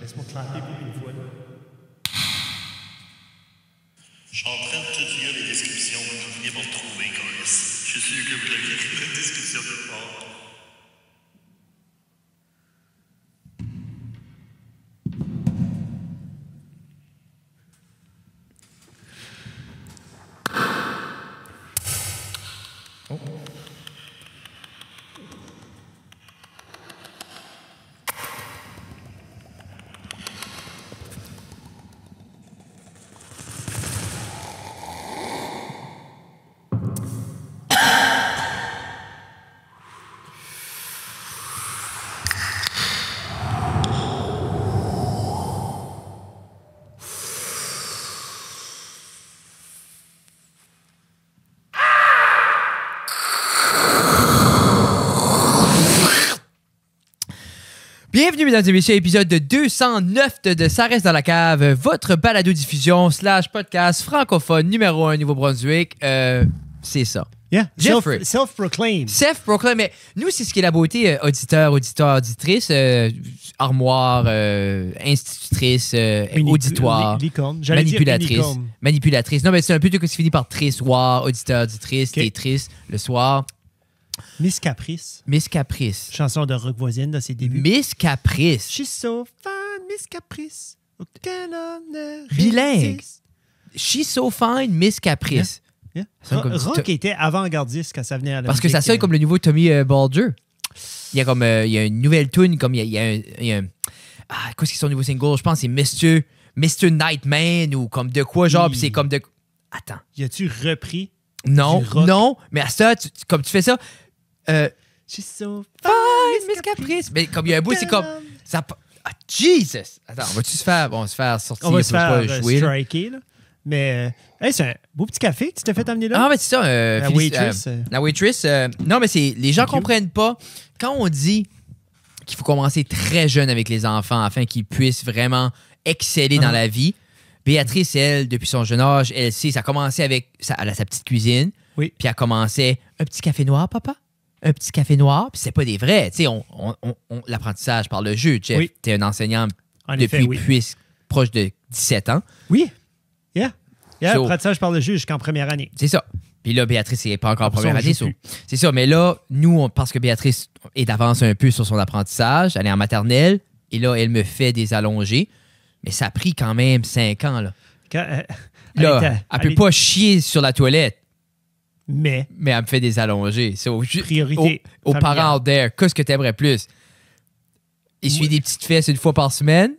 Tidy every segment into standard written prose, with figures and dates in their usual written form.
Laisse-moi clapper une fois. Là. Je suis en train de tout lire les descriptions. Je viens pour retrouver, Carlis. Je suis sûr que vous l'avez écrit dans la description quelque part. Oh. Bienvenue, mesdames et messieurs, à l'épisode 209 de Ça reste dans la cave, votre balado-diffusion / podcast francophone numéro 1 Nouveau-Brunswick. C'est ça. Yeah, Jeffrey. Self-proclaimed. Self-proclaim, mais nous, c'est ce qui est la beauté, auditrice, armoire, institutrice, auditoire, licorne. manipulatrice. Non, mais c'est un peu tout ce qui finit par trice, soir, auditeur, auditrice, t'es triste, le soir. Miss Caprice. Miss Caprice. Chanson de rock voisine dans ses débuts. Miss Caprice. She's so fine, Miss Caprice. Auquel on ne Bilingue. résiste. She's so fine, Miss Caprice. Yeah. Ça sonne comme Rock était avant-gardiste quand ça venait à la Parce que ça musique, sonne comme le nouveau Tommy Baldur. Il y a comme il y a une nouvelle tune, comme il y a un qu'est-ce qui est son nouveau single? Je pense que c'est Mr. Nightman ou comme de quoi, genre, puis c'est comme de... Attends. Y a-tu repris? Non, du rock? non, mais à ça, comme tu fais ça... She's so Fine, fine, Miss Caprice. Mais comme il y a un bout, c'est comme... Ça, Jesus! Attends, on va-tu se faire... Bon, on va se faire sortir. On va se faire jouer, là. striker, là. Mais, hey, c'est un beau petit café que tu t'es fait amener là. Ah, mais c'est ça. La waitress. La waitress. Non, mais c'est les gens Thank you. comprennent pas. Quand on dit qu'il faut commencer très jeune avec les enfants afin qu'ils puissent vraiment exceller dans la vie, Béatrice, elle, depuis son jeune âge, elle sait, ça a commencé avec sa petite cuisine. Oui. Puis elle commençait un petit café noir, papa. Un petit café noir. Puis c'est pas des vrais. Tu sais, l'apprentissage par le jeu. Jeff, Oui. t'es un enseignant En depuis effet, oui. proche de 17 ans. Oui. Yeah. So- Apprentissage par le juge jusqu'en première année. C'est ça. Puis là, Béatrice n'est pas encore en Après ça, première on année. joue plus. C'est ça. Mais là, nous, parce que Béatrice est d'avance un peu sur son apprentissage, elle est en maternelle, et là, elle me fait des allongés. Mais ça a pris quand même 5 ans. Là, elle peut pas chier sur la toilette, Mais, mais elle me fait des allongés. So, priorité. aux familiale. parents out there, qu'est-ce que t'aimerais plus? Essuyer des petites fesses une fois par semaine?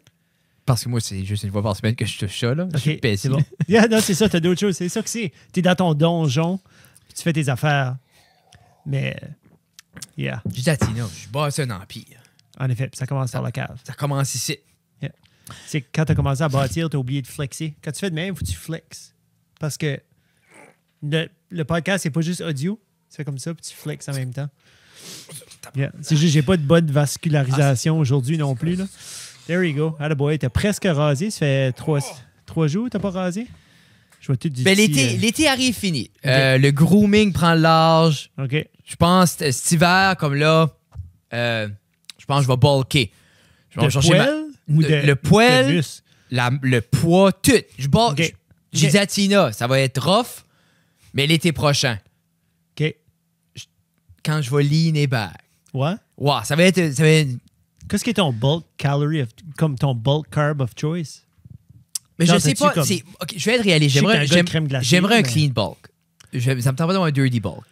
Parce que moi, c'est juste une fois par semaine que je touche ça. Là. Je suis OK, pessimiste. c'est bon. Yeah, non, c'est ça, t'as d'autres choses. C'est ça que c'est. T'es dans ton donjon, puis tu fais tes affaires. Mais, yeah, Je dis à Tina, je bâtis un empire. en effet, puis ça commence par la cave. Ça commence ici. C'est que quand t'as commencé à bâtir, t'as oublié de flexer. Quand tu fais de même, faut que tu flexes. Parce que le podcast, c'est pas juste audio. Tu fais comme ça, puis tu flexes en même temps. Yeah. C'est juste, j'ai pas de bonne vascularisation aujourd'hui non plus. Là. There you go. Attaboy, t'as presque rasé. Ça fait 3 jours que t'as pas rasé? Je vois tout du Ben, petit, l'été arrive fini. Le grooming prend le large. OK. Je pense cet hiver, comme là, je pense que je vais bulker. Je vais De chercher poêle ou de le poêle, de muscle? le poids, tout. Je bulk. OK. J'ai OK. dit à Tina, ça va être rough, mais l'été prochain, OK. quand je vais lean et back. Ouais. Wow, ça va être Qu'est-ce qui est ton bulk calorie, comme ton bulk carb of choice? mais Genre, je sais t'as-tu pas. comme- OK, je vais être réaliste. Je sais que t'es un gars de crème glacée, J'aimerais un mais- clean bulk. Ça me tente pas d'avoir un dirty bulk.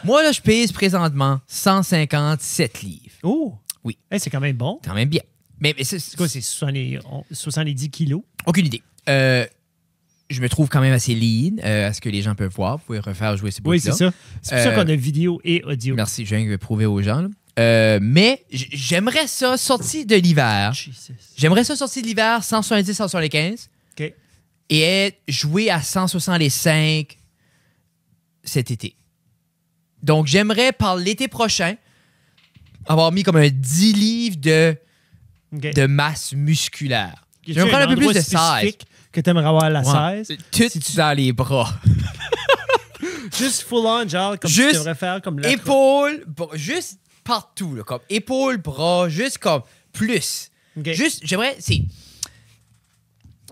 Moi, là, je pèse présentement 157 livres. Oh! Oui. Hey, c'est quand même bon. Quand même bien. Mais c'est C'est quoi, c'est 70 kilos? aucune idée. Je me trouve quand même assez lean, à ce que les gens peuvent voir. Vous pouvez refaire jouer ces bouts-là. Oui, c'est ça. C'est pour ça qu'on a vidéo et audio. Merci, je viens de prouver aux gens. Là. Mais j'aimerais ça sortir de l'hiver. Jesus. J'aimerais ça sortir de l'hiver 170, 175 OK. et jouer à 165 cet été. Donc, j'aimerais, par l'été prochain, avoir mis comme un 10 livres OK. de masse musculaire. Y a-tu J'aimerais prendre un peu plus endroit de size. spécifique que tu aimerais avoir la Ouais. 16? Tout dans les bras. Juste full on, genre, comme Juste tu devrais faire comme la... Épaules, juste partout. Là, comme épaules, bras, juste comme plus. OK. Juste,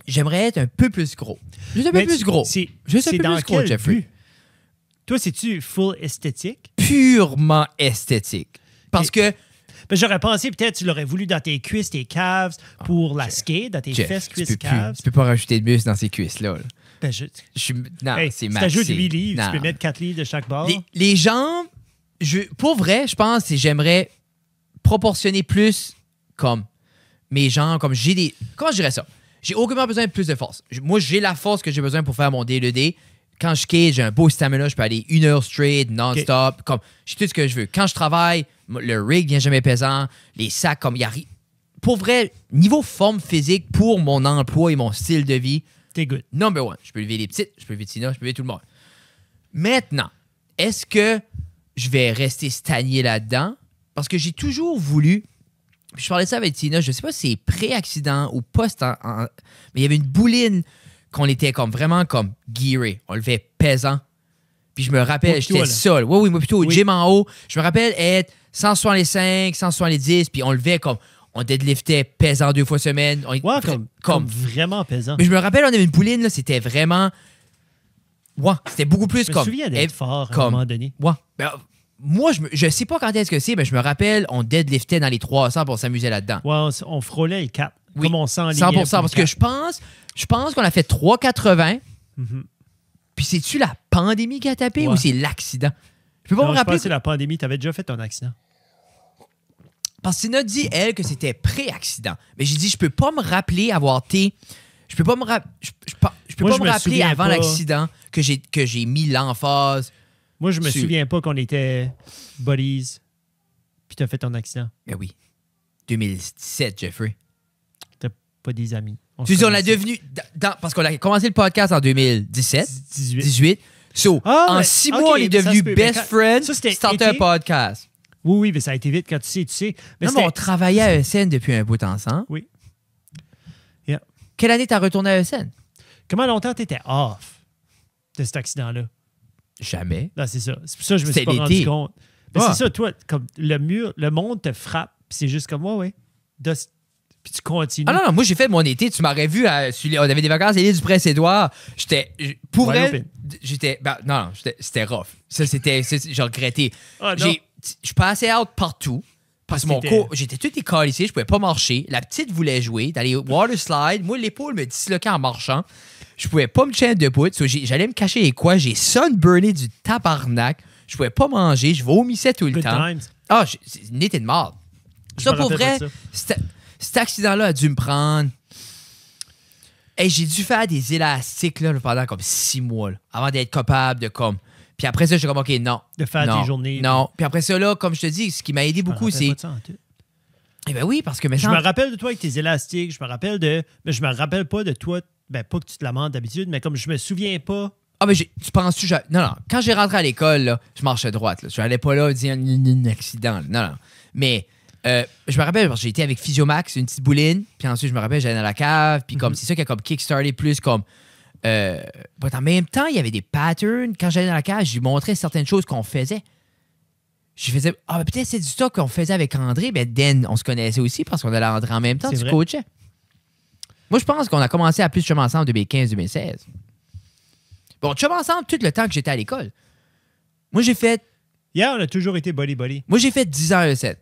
j'aimerais être un peu plus gros. Juste un peu plus gros. Juste un peu dans plus gros, quel Jeffrey. but? Toi, c'est-tu full esthétique? Purement esthétique. Parce que... Ben, j'aurais pensé, peut-être, tu l'aurais voulu dans tes cuisses, tes calves, pour la skate, dans tes Jeff, fesses, tu cuisses, peux calves. tu peux pas rajouter de muscle dans ces cuisses-là. Là. Ben, Non, hey, c'est si maxi. t'ajoutes 8 livres, Non. tu peux mettre 4 livres de chaque bord. Les jambes, pour vrai, je pense que j'aimerais proportionner plus comme mes jambes, comme j'ai des... Comment je dirais ça? J'ai aucunement besoin de plus de force. Moi, j'ai la force que j'ai besoin pour faire mon day-to-day. Quand je skate, j'ai un beau stamina, je peux aller 1 heure straight, non-stop. Okay. Comme, j'ai tout ce que je veux. Quand je travaille, le rig vient jamais pesant. Les sacs, comme il y a... Pour vrai, niveau forme physique, pour mon emploi et mon style de vie, t'es good. Number one. Je peux lever les petites, je peux lever Tina, je peux lever tout le monde. Maintenant, est-ce que je vais rester stagné là-dedans? Parce que j'ai toujours voulu... Je parlais de ça avec Tina, je sais pas si c'est pré-accident ou post... mais il y avait une bouline qu'on était comme vraiment comme gearé. On levait pesant. Puis je me rappelle, j'étais seul. Oui, moi plutôt au gym en haut. Je me rappelle être 165, 170, puis on levait comme... On deadliftait pesant 2 fois semaine. Comme vraiment pesant. Mais je me rappelle, on avait une bouline, là, c'était vraiment... Ouais, c'était beaucoup plus comme... Je me souviens d'être fort à un moment donné. Ouais. Ben, moi, je sais pas quand est-ce que c'est, mais je me rappelle, on deadliftait dans les 300 pour s'amuser là-dedans. Ouais, on frôlait les 4. Oui, comme on s'enlignait. 100%, parce que je pense qu'on a fait 3,80. Puis c'est-tu la pandémie qui a tapé ou c'est l'accident? Je peux pas me rappeler. Je pense que c'est la pandémie. Tu avais déjà fait ton accident. Parce que Tina dit, elle, que c'était pré-accident. Mais j'ai dit, je peux pas me rappeler avoir été... Je peux pas me, rappeler avant l'accident que j'ai mis l'emphase. Moi, je me souviens pas qu'on était buddies puis t'as fait ton accident. Ben oui. 2017, Jeffrey. T'as pas des amis. Tu dis, on l'a devenu... parce qu'on a commencé le podcast en 2017. 18. So, en 6 mois, on est devenus best friends. Ça, c'était un podcast. Oui, mais ça a été vite quand tu sais. Mais on travaillait à ESN depuis un bout ensemble. Oui. Yeah. Quelle année t'as retourné à ESN? Comment longtemps t'étais off de cet accident-là? Jamais. Non, c'est ça. C'est pour ça que je me suis pas rendu compte. Mais c'est ça, toi, comme le monde te frappe, puis c'est juste comme, ouais. Puis tu continues. Ah non, moi j'ai fait mon été. Tu m'aurais vu, on avait des vacances à l'île du Prince-Édouard. Pour elle, j'étais... non, c'était rough. Ça, j'ai regretté. Je passais out partout. Parce que mon cours, j'étais tout école ici, je pouvais pas marcher. La petite voulait jouer, d'aller water slide. Moi, l'épaule me disloquait en marchant. Je pouvais pas me tenir debout. J'allais me cacher les quoi. J'ai sunburné du tabarnak. Je pouvais pas manger. Je vomissais tout le temps. Ah, c'est une été de mort. Ça, pour vrai, cet accident-là a dû me prendre... Hey, j'ai dû faire des élastiques là, pendant comme 6 mois là, avant d'être capable de comme... Puis après ça, j'étais comme, OK, non. De faire des journées. Non. Puis après ça, là, comme je te dis, ce qui m'a aidé beaucoup, c'est... Eh bien oui, parce que maintenant... Je me rappelle de toi avec tes élastiques. Je me rappelle de... Mais je me rappelle pas de toi... Ben, pas que tu te lamentes d'habitude, mais comme je me souviens pas... Ah, mais tu penses-tu... Non. Quand j'ai rentré à l'école, là, je marchais droite. Là. Je n'allais pas là dire un accident. Là. Non. Mais je me rappelle, parce que j'ai été avec Physiomax, une petite bouline. Puis ensuite, je me rappelle, j'allais dans la cave. Puis comme c'est ça qui a comme kickstarté plus comme... en même temps, il y avait des patterns. Quand j'allais dans la cage, je lui montrais certaines choses qu'on faisait. Je faisais, peut-être c'est du stock qu'on faisait avec André. Ben, Dan, on se connaissait aussi parce qu'on allait à André en même temps. Tu coachais. Moi, je pense qu'on a commencé à plus chum ensemble en 2015-2016. Bon, chum ensemble tout le temps que j'étais à l'école. Moi, j'ai fait... Yeah, on a toujours été buddy-buddy. Moi, j'ai fait 10 ans à ESN.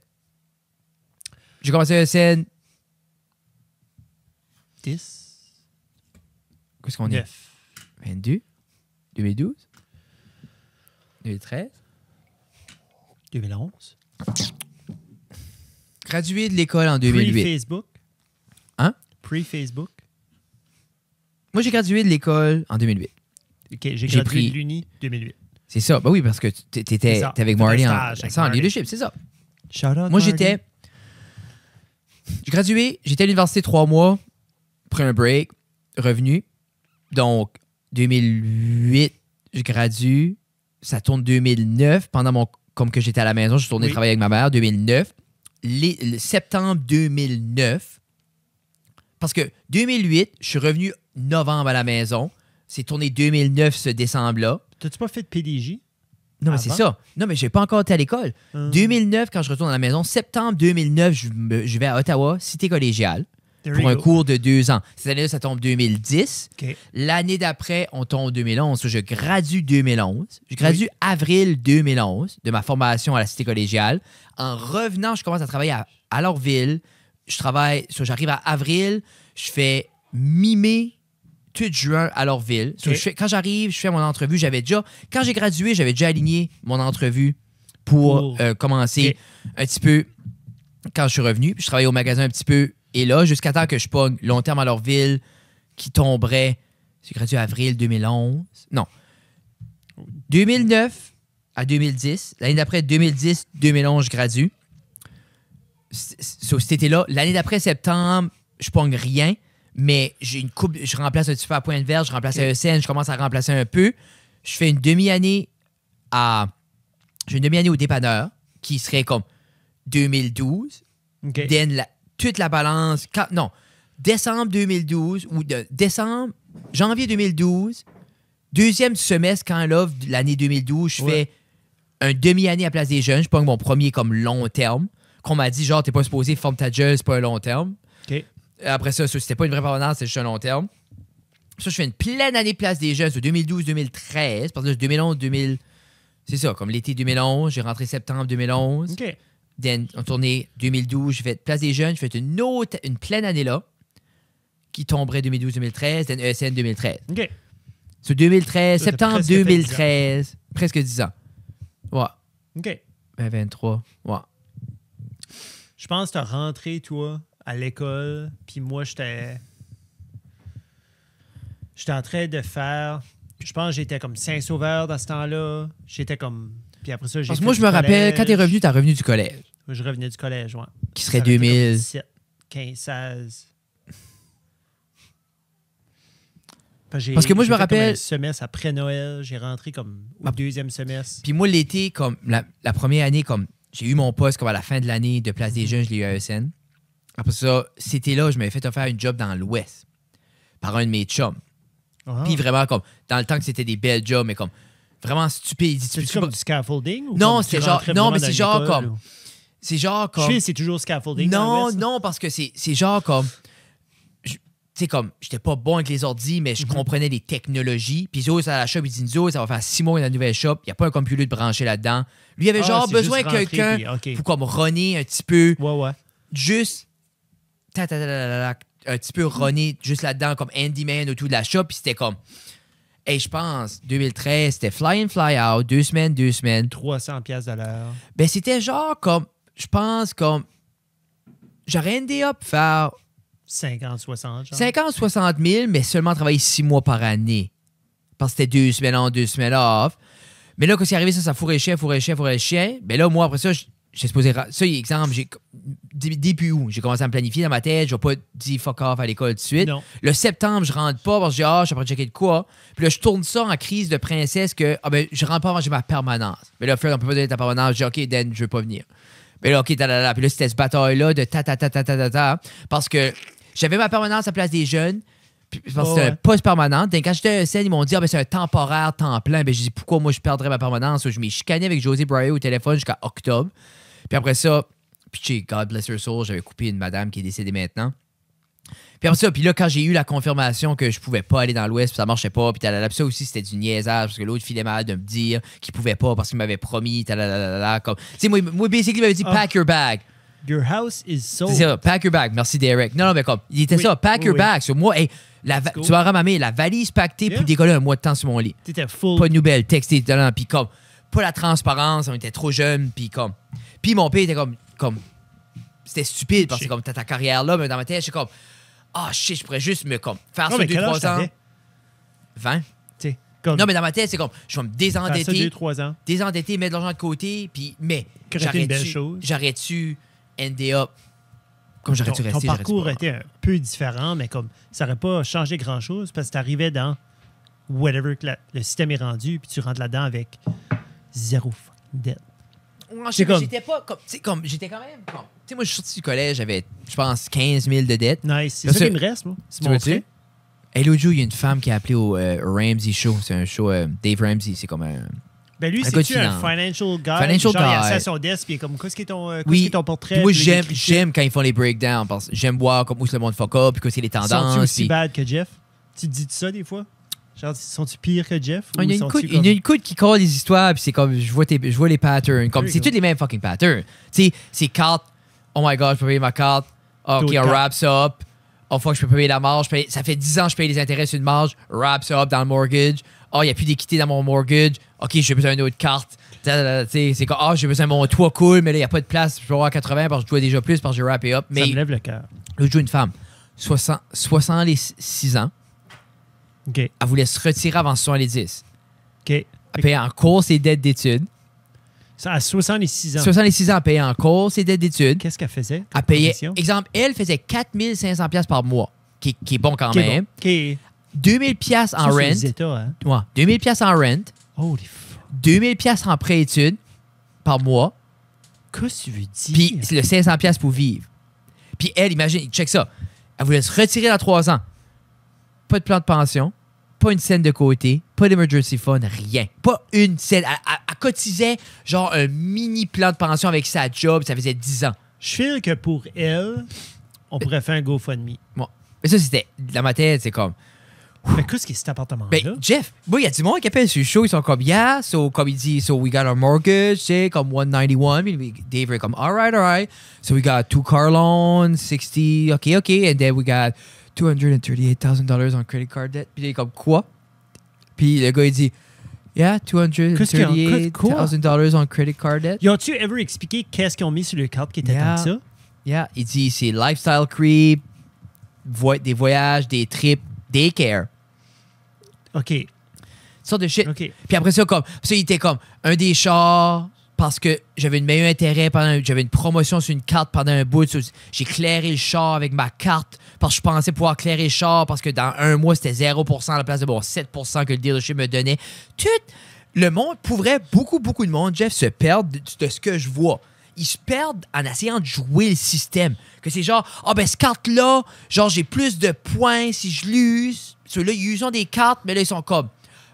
J'ai commencé à ESN... 10... Qu'est-ce qu'on est? 22? 2012? 2013? 2011? Gradué de l'école en 2008. Pre-Facebook? Hein? Pre-Facebook? Moi, j'ai gradué de l'école en 2008. OK, j'ai gradué de l'Uni 2008. C'est ça. Ben oui, parce que t'étais avec Marty en leadership, c'est ça. Shout out, moi, j'ai gradué, j'étais à l'université 3 mois, pris un break, revenu. Donc, 2008, je gradue. Ça tourne 2009. Comme que j'étais à la maison, je suis tourné travailler avec ma mère. 2009. Septembre 2009. Parce que 2008, je suis revenu novembre à la maison. C'est tourné 2009 ce décembre-là. T'as-tu pas fait de PDJ? Non, mais c'est ça. Non, mais j'ai pas encore été à l'école. 2009, quand je retourne à la maison, septembre 2009, je vais à Ottawa, cité collégiale, pour un cours de 2 ans. Cette année-là, ça tombe 2010. OK. L'année d'après, on tombe 2011. Je gradue 2011. Je gradue avril 2011 de ma formation à la cité collégiale. En revenant, je commence à travailler à Lorville. J'arrive à avril, je fais mi-mai, tout juin à Lorville. Quand j'arrive, je fais mon entrevue. Quand j'ai gradué, j'avais déjà aligné mon entrevue pour commencer un petit peu quand je suis revenu. Puis je travaillais au magasin un petit peu. Et là, jusqu'à temps que je pogne long terme à Lorville, qui tomberait. J'ai gradué avril 2011. Non. 2009 à 2010. L'année d'après, 2010-2011, je gradue. Cet été-là. L'année d'après, septembre, je pogne rien. Mais j'ai une coupe. Je remplace un petit peu à Pointe-Verte, je remplace à ESN, je commence à remplacer un peu. Je fais une demi-année J'ai une demi-année au dépanneur, qui serait comme 2012. OK. Toute la balance. Décembre 2012 ou janvier 2012, deuxième semestre, quand là, l'année 2012, je fais un demi-année à Place des Jeunes. Je pogne mon premier comme long terme. Qu'on m'a dit, genre, t'es pas supposé, forme ta gueule, c'est pas un long terme. OK. Après ça, c'était pas une vraie permanence, c'est juste un long terme. Ça, je fais une pleine année Place des Jeunes, 2012-2013. Parce que là, 2011-2000... C'est ça, comme l'été 2011, j'ai rentré septembre 2011. OK. Then, en tournée 2012, j'ai fait Place des Jeunes, j'ai fait une pleine année là, qui tomberait 2012-2013, then ESN 2013. OK. Sur 2013, Ça, septembre presque 2013, presque 10 ans. Ouais. OK. 23, ouais. Je pense que tu as rentré, toi, à l'école, puis moi, j'étais en train de faire... Je pense que j'étais comme Saint-Sauveur dans ce temps-là. J'étais comme... Puis après ça, j'ai Parce que moi, je me rappelle, quand t'es revenu du collège. Je revenais du collège, ouais. Qui serait Ça avait été 2000. comme 17, 15, 16. Parce que moi, je me rappelle... Un semestre après Noël, j'ai rentré comme au deuxième semestre. Puis moi, l'été, comme la première année, comme j'ai eu mon poste comme à la fin de l'année de Place des Jeunes, je l'ai eu à ESN. Après ça, c'était là, je m'avais fait offrir une job dans l'Ouest par un de mes chums. Ah. Puis vraiment, comme, dans le temps que c'était des belles jobs, mais comme, vraiment stupide. C'est comme du scaffolding? Ou non, comme c'est tu genre, rentrais non, vraiment mais dans c'est genre l'école, comme, ou- c'est genre Je comme, sais, c'est toujours scaffolding. dans non, l'Ouest, non, parce que c'est genre comme, tu sais, comme, j'étais pas bon avec les ordis, mais je comprenais les technologies. Puis Zo, à la shop, il dit, Zo, ça va faire 6 mois dans la nouvelle shop, il n'y a pas un computer de brancher là-dedans. Lui, il avait Ah, genre c'est besoin de juste rentrer, quelqu'un puis, OK. pour comme runner un petit peu, Ouais. juste, un petit peu runner juste là-dedans, comme handyman autour de la shop, puis c'était comme, hey, je pense, 2013, c'était fly in, fly out, 2 semaines. 300 piastres de l'heure. Ben, c'était genre comme, je pense, comme, j'aurais endé up faire 50, 60, genre. 50-60 000, mais seulement travailler 6 mois par année. Parce que c'était 2 semaines on, 2 semaines off. Mais là, quand c'est arrivé, ça fourrait le chien. Ben là, moi, après ça, j'ai supposé... Ça, exemple, depuis où? J'ai commencé à me planifier dans ma tête. Je vais pas dire fuck off à l'école tout de suite. Non. Le septembre, je rentre pas parce que je suis après checker de quoi. Puis là, je tourne ça en crise de princesse que je rentre pas avant que j'ai ma permanence. Mais là, Fred, on peut pas donner ta permanence. Je dis OK, Dan, je veux pas venir. Mais là, OK, Puis là, c'était cette bataille-là de parce que j'avais ma permanence à Place des Jeunes. Puis, parce que c'était un poste permanent. Quand j'étais à ESN, ils m'ont dit c'est un temporaire, temps plein. Ben, je dis pourquoi moi je perdrais ma permanence? Je m'ai chicané avec José Breyer au téléphone jusqu'à octobre. Puis après ça, puis God bless her soul, j'avais coupé une madame qui est décédée maintenant. Puis après ça, puis là, quand j'ai eu la confirmation que je pouvais pas aller dans l'Ouest, puis ça marchait pas, puis ça aussi, c'était du niaisage, parce que l'autre filait mal de me dire qu'il pouvait pas parce qu'il m'avait promis, comme... Tu sais, moi, basically, il m'avait dit pack your bag. Your house is sold. C'est ça, pack your bag. Merci, Derek. Non, mais comme, il était ça, pack your bag. Sur moi, hey, tu vas ramamer la valise pactée pour décoller un mois de temps sur mon lit. T'étais full. Pas de nouvelles, texté, puis comme, pas la transparence, on était trop jeunes, puis comme. Puis mon père était comme c'était stupide parce que comme t'as ta carrière là, mais dans ma tête, j'étais comme, shit, je pourrais juste me comme faire ça 2-3 ans. 20. T'sais, comme Non, mais dans ma tête, c'est comme, je vais me désendetter. 2-3 ans. Désendetter, mettre de l'argent de côté, puis, mais Une belle chose. j'aurais-tu endé up comme j'aurais-tu Ton resté. parcours était un peu différent, mais comme ça n'aurait pas changé grand-chose parce que tu arrivais dans whatever que le système est rendu, puis tu rentres là-dedans avec 0 fucking dette. J'étais pas comme, j'étais quand même comme, tu sais, moi, je suis sorti du collège, j'avais, je pense, 15 000 de dettes. Nice. C'est Parce ça que- qui me reste, moi. C'est Tu mon vois-tu? frais. Et l'autre jour, il y a une femme qui a appelé au Ramsey Show. C'est un show, Dave Ramsey, c'est comme Ben lui, Un gars de c'est-tu un finance. financial guy? Financial genre, il est guy. assis à son desk, puis il est comme, qu'est-ce qui est ton, Oui. portrait? Puis moi, Puis là, il écrit j'aime quand ils font les breakdowns parce que j'aime voir comme où le monde fuck up, puis que c'est les shit. Sont-tu tendances. aussi puis- bad que Jeff? Tu te dis ça des fois? Genre, sont-tu pire que Jeff? Il y a ou une sont-tu coude, il y a une coude qui colle les histoires, puis c'est comme, je vois les patterns. Comme, There c'est you go. tous les mêmes fucking patterns. Tu sais, c'est carte, oh my god, je peux payer ma carte. OK, D'autres on cartes. wrap ça up. Oh fuck, je peux payer la marge. Ça fait 10 ans que je paye les intérêts sur une marge. Wrap ça up dans le mortgage. Oh, il n'y a plus d'équité dans mon mortgage. OK, j'ai besoin d'une autre carte. Tu sais, c'est comme, j'ai besoin de mon toit cool, mais là, il n'y a pas de place. Je peux avoir 80 parce que je dois déjà plus parce que j'ai wrappé up. Ça Mais me lève le cœur. là, je joue une femme, 66 ans. OK. Elle voulait se retirer avant 70. OK. Elle payait en cours ses dettes d'études. Ça, à 66 ans. 66 ans, elle payait en cours ses dettes d'études. Qu'est-ce qu'elle faisait? Elle payait, profession? exemple, elle faisait 4500 pièces par mois, qui est bon quand OK, même. bon. OK. 2000 pièces en Ça, c'est rent. les États, hein? Ouais, 2000 pièces en rent. Holy fuck. 2000 pièces en prêt études par mois. Qu'est-ce que tu veux dire? Puis c'est le 500 pièces pour vivre. Puis elle, imagine, check ça. Elle voulait se retirer dans 3 ans. Pas de plan de pension, pas une scène de côté, pas d'emergency fund, rien. Pas une scène. Elle cotisait genre un mini plan de pension avec sa job, ça faisait 10 ans. Je feel que pour elle, on pourrait faire un GoFundMe. Bon. Mais ça, c'était dans ma tête, c'est comme. Mais qu'est-ce que c'est cet appartement-là? Ben, Jeff, moi, il y a du monde qui appelle sur le show, ils sont comme, yeah, so, comme il dit, so we got our mortgage, tu sais, comme 191, puis Dave est comme, all right, so we got 2 car loans, 60, OK, and then we got $238,000 on credit card debt. Puis il est comme, quoi? Puis le gars, il dit, yeah, $238,000 on credit card debt. Ils ont-tu ever expliqué qu'est-ce qu'ils ont mis sur le carte qui était Yeah. tant que ça? Yeah, il dit, c'est lifestyle creep, des voyages, des trips, daycare. OK. Sorte de shit. OK. Puis après ça, il était comme un des chars parce que j'avais une meilleure intérêt j'avais une promotion sur une carte pendant un bout. J'ai clairé le char avec ma carte parce que je pensais pouvoir clairer le char parce que dans un mois, c'était 0% à la place de 7% que le dealership me donnait. Tout le monde, pour vrai, beaucoup de monde, Jeff, se perdent de ce que je vois. Ils se perdent en essayant de jouer le système. Que c'est genre, cette carte-là, genre, j'ai plus de points si je l'use. Ceux-là, ils usent des cartes, mais là, ils sont comme.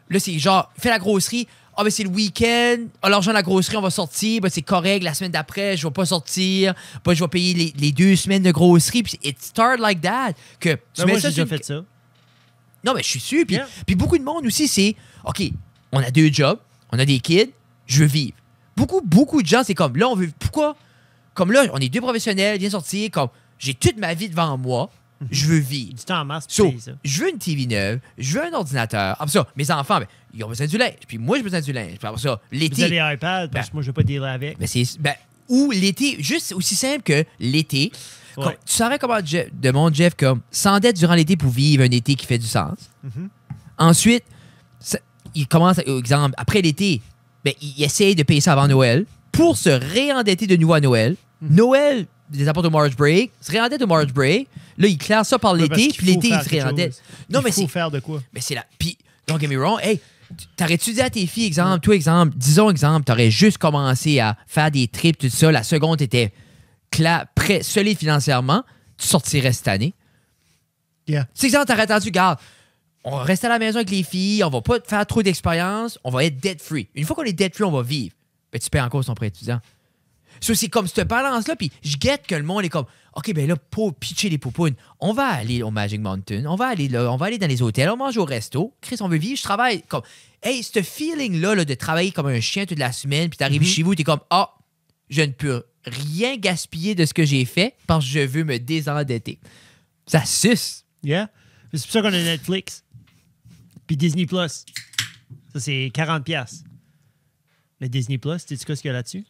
Là, c'est genre, fais la grosserie. C'est le week-end. L'argent de la grosserie, on va sortir. C'est correct. La semaine d'après, je vais pas sortir. Je vais payer les 2 semaines de grosserie. Puis it start like that. Que tu mets Moi, ça j'ai sur déjà une- fait ça. Non, mais je suis sûr. Puis, Yeah. puis beaucoup de monde aussi, c'est OK, on a 2 jobs, on a des kids, je veux vivre. Beaucoup de gens, c'est comme là, on veut. Pourquoi? Comme là, on est 2 professionnels, viens sortir, comme j'ai toute ma vie devant moi, je veux vivre. Du temps en masse, So, tu sais ça. je veux une TV neuve, je veux un ordinateur. Après ça, mes enfants, ils ont besoin du linge. Puis moi, j'ai besoin du linge. Puis après ça, Vous l'été. avez des iPads, parce que moi, je veux pas dealer avec. Ou l'été, juste aussi simple que l'été. Ouais. Comme, tu saurais comment demande Jeff comme s'endette durant l'été pour vivre un été qui fait du sens. Ensuite, il commence, exemple, après l'été, il essaye de payer ça avant Noël pour se réendetter de nouveau à Noël. Noël, il les apporte au March Break, se réendette au March Break. Là, il classe ça par Ouais, parce l'été, qu'il puis faut l'été, il faire se quelque réendette. chose. Non, Il mais faut c'est. faire de quoi? Mais c'est là. Puis, don't get me wrong, hey, t'aurais-tu dit à tes filles, disons, t'aurais juste commencé à faire des trips, tout ça, la seconde, t'étais prêt, solide financièrement, tu sortirais cette année. Yeah. C'est exemple, t'aurais attendu, garde, on va rester à la maison avec les filles, on va pas faire trop d'expérience, on va être debt-free. Une fois qu'on est debt-free, on va vivre. Mais tu payes encore ton prêt étudiant. So, c'est comme cette balance-là, puis je guette que le monde est comme, OK, là, pour pitcher les poupounes, on va aller au Magic Mountain, on va aller là, on va aller dans les hôtels, on mange au resto. Chris, on veut vivre, je travaille comme. Hey, ce feeling-là là, de travailler comme un chien toute la semaine, puis t'arrives chez vous, t'es comme, je ne peux rien gaspiller de ce que j'ai fait parce que je veux me désendetter. Ça suce. Yeah. C'est pour ça qu'on a Netflix. Puis Disney Plus. Ça, c'est 40$. Le Disney Plus, sais-tu ce qu'il y a là-dessus?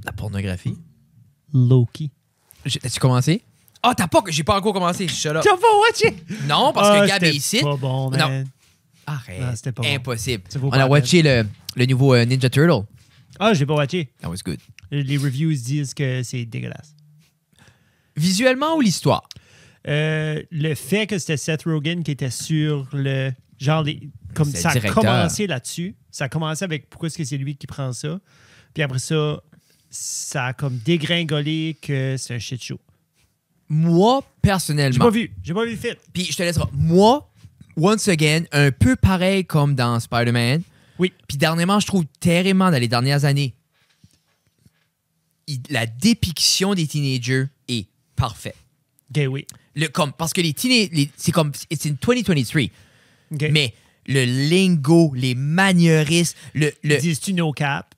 La pornographie. Loki. As-tu commencé? J'ai pas encore commencé. Shut up. T'as pas watché? Non, parce que Gab est ici. Pas bon, Non. man. Arrête. Non, c'était pas bon. Impossible. Ça vaut On pas a la watché le nouveau Ninja Turtle. Ah, j'ai pas watché. That was good. Les reviews disent que c'est dégueulasse. Visuellement ou l'histoire? Le fait que c'était Seth Rogen qui était sur le... Genre, comme C'est ça a le directeur. commencé là-dessus. Ça a commencé avec pourquoi est-ce que c'est lui qui prend ça. Puis après ça, ça a comme dégringolé que c'est un shit show. Moi, J'ai personnellement. pas vu. J'ai pas vu le film. Puis je te laisserai. Moi, once again, un peu pareil comme dans Spider-Man, Oui. Puis dernièrement, je trouve terriblement dans les dernières années, la dépiction des teenagers est parfaite. OK, oui. Parce que les teenagers, c'est comme, it's in 2023. OK. Mais le lingo, les maniérismes, Dis-tu no cap?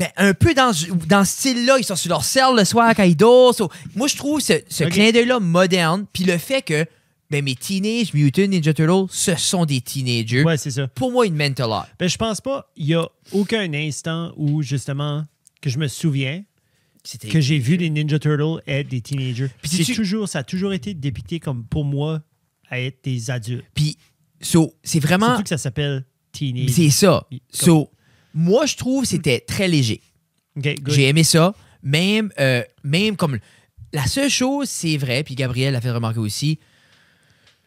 ben, un peu dans ce style-là, ils sont sur leur selle le soir quand ils dorment. Moi, je trouve ce clin d'œil-là moderne, puis le fait que ben, mes Teenage Mutant Ninja Turtles, ce sont des teenagers. Ouais, c'est ça. Pour moi, ils mentent a lot. Ben, je pense pas. Il y a aucun instant où, justement, que je me souviens que j'ai vu les Ninja Turtles être des teenagers. Puis ça a toujours été dépicté comme, pour moi, à être des adultes. Puis, c'est vraiment... Surtout que ça s'appelle teenage. C'est ça. Moi, je trouve que c'était très léger. Okay, j'ai aimé ça. Même comme... La seule chose, c'est vrai, puis Gabriel l'a fait remarquer aussi,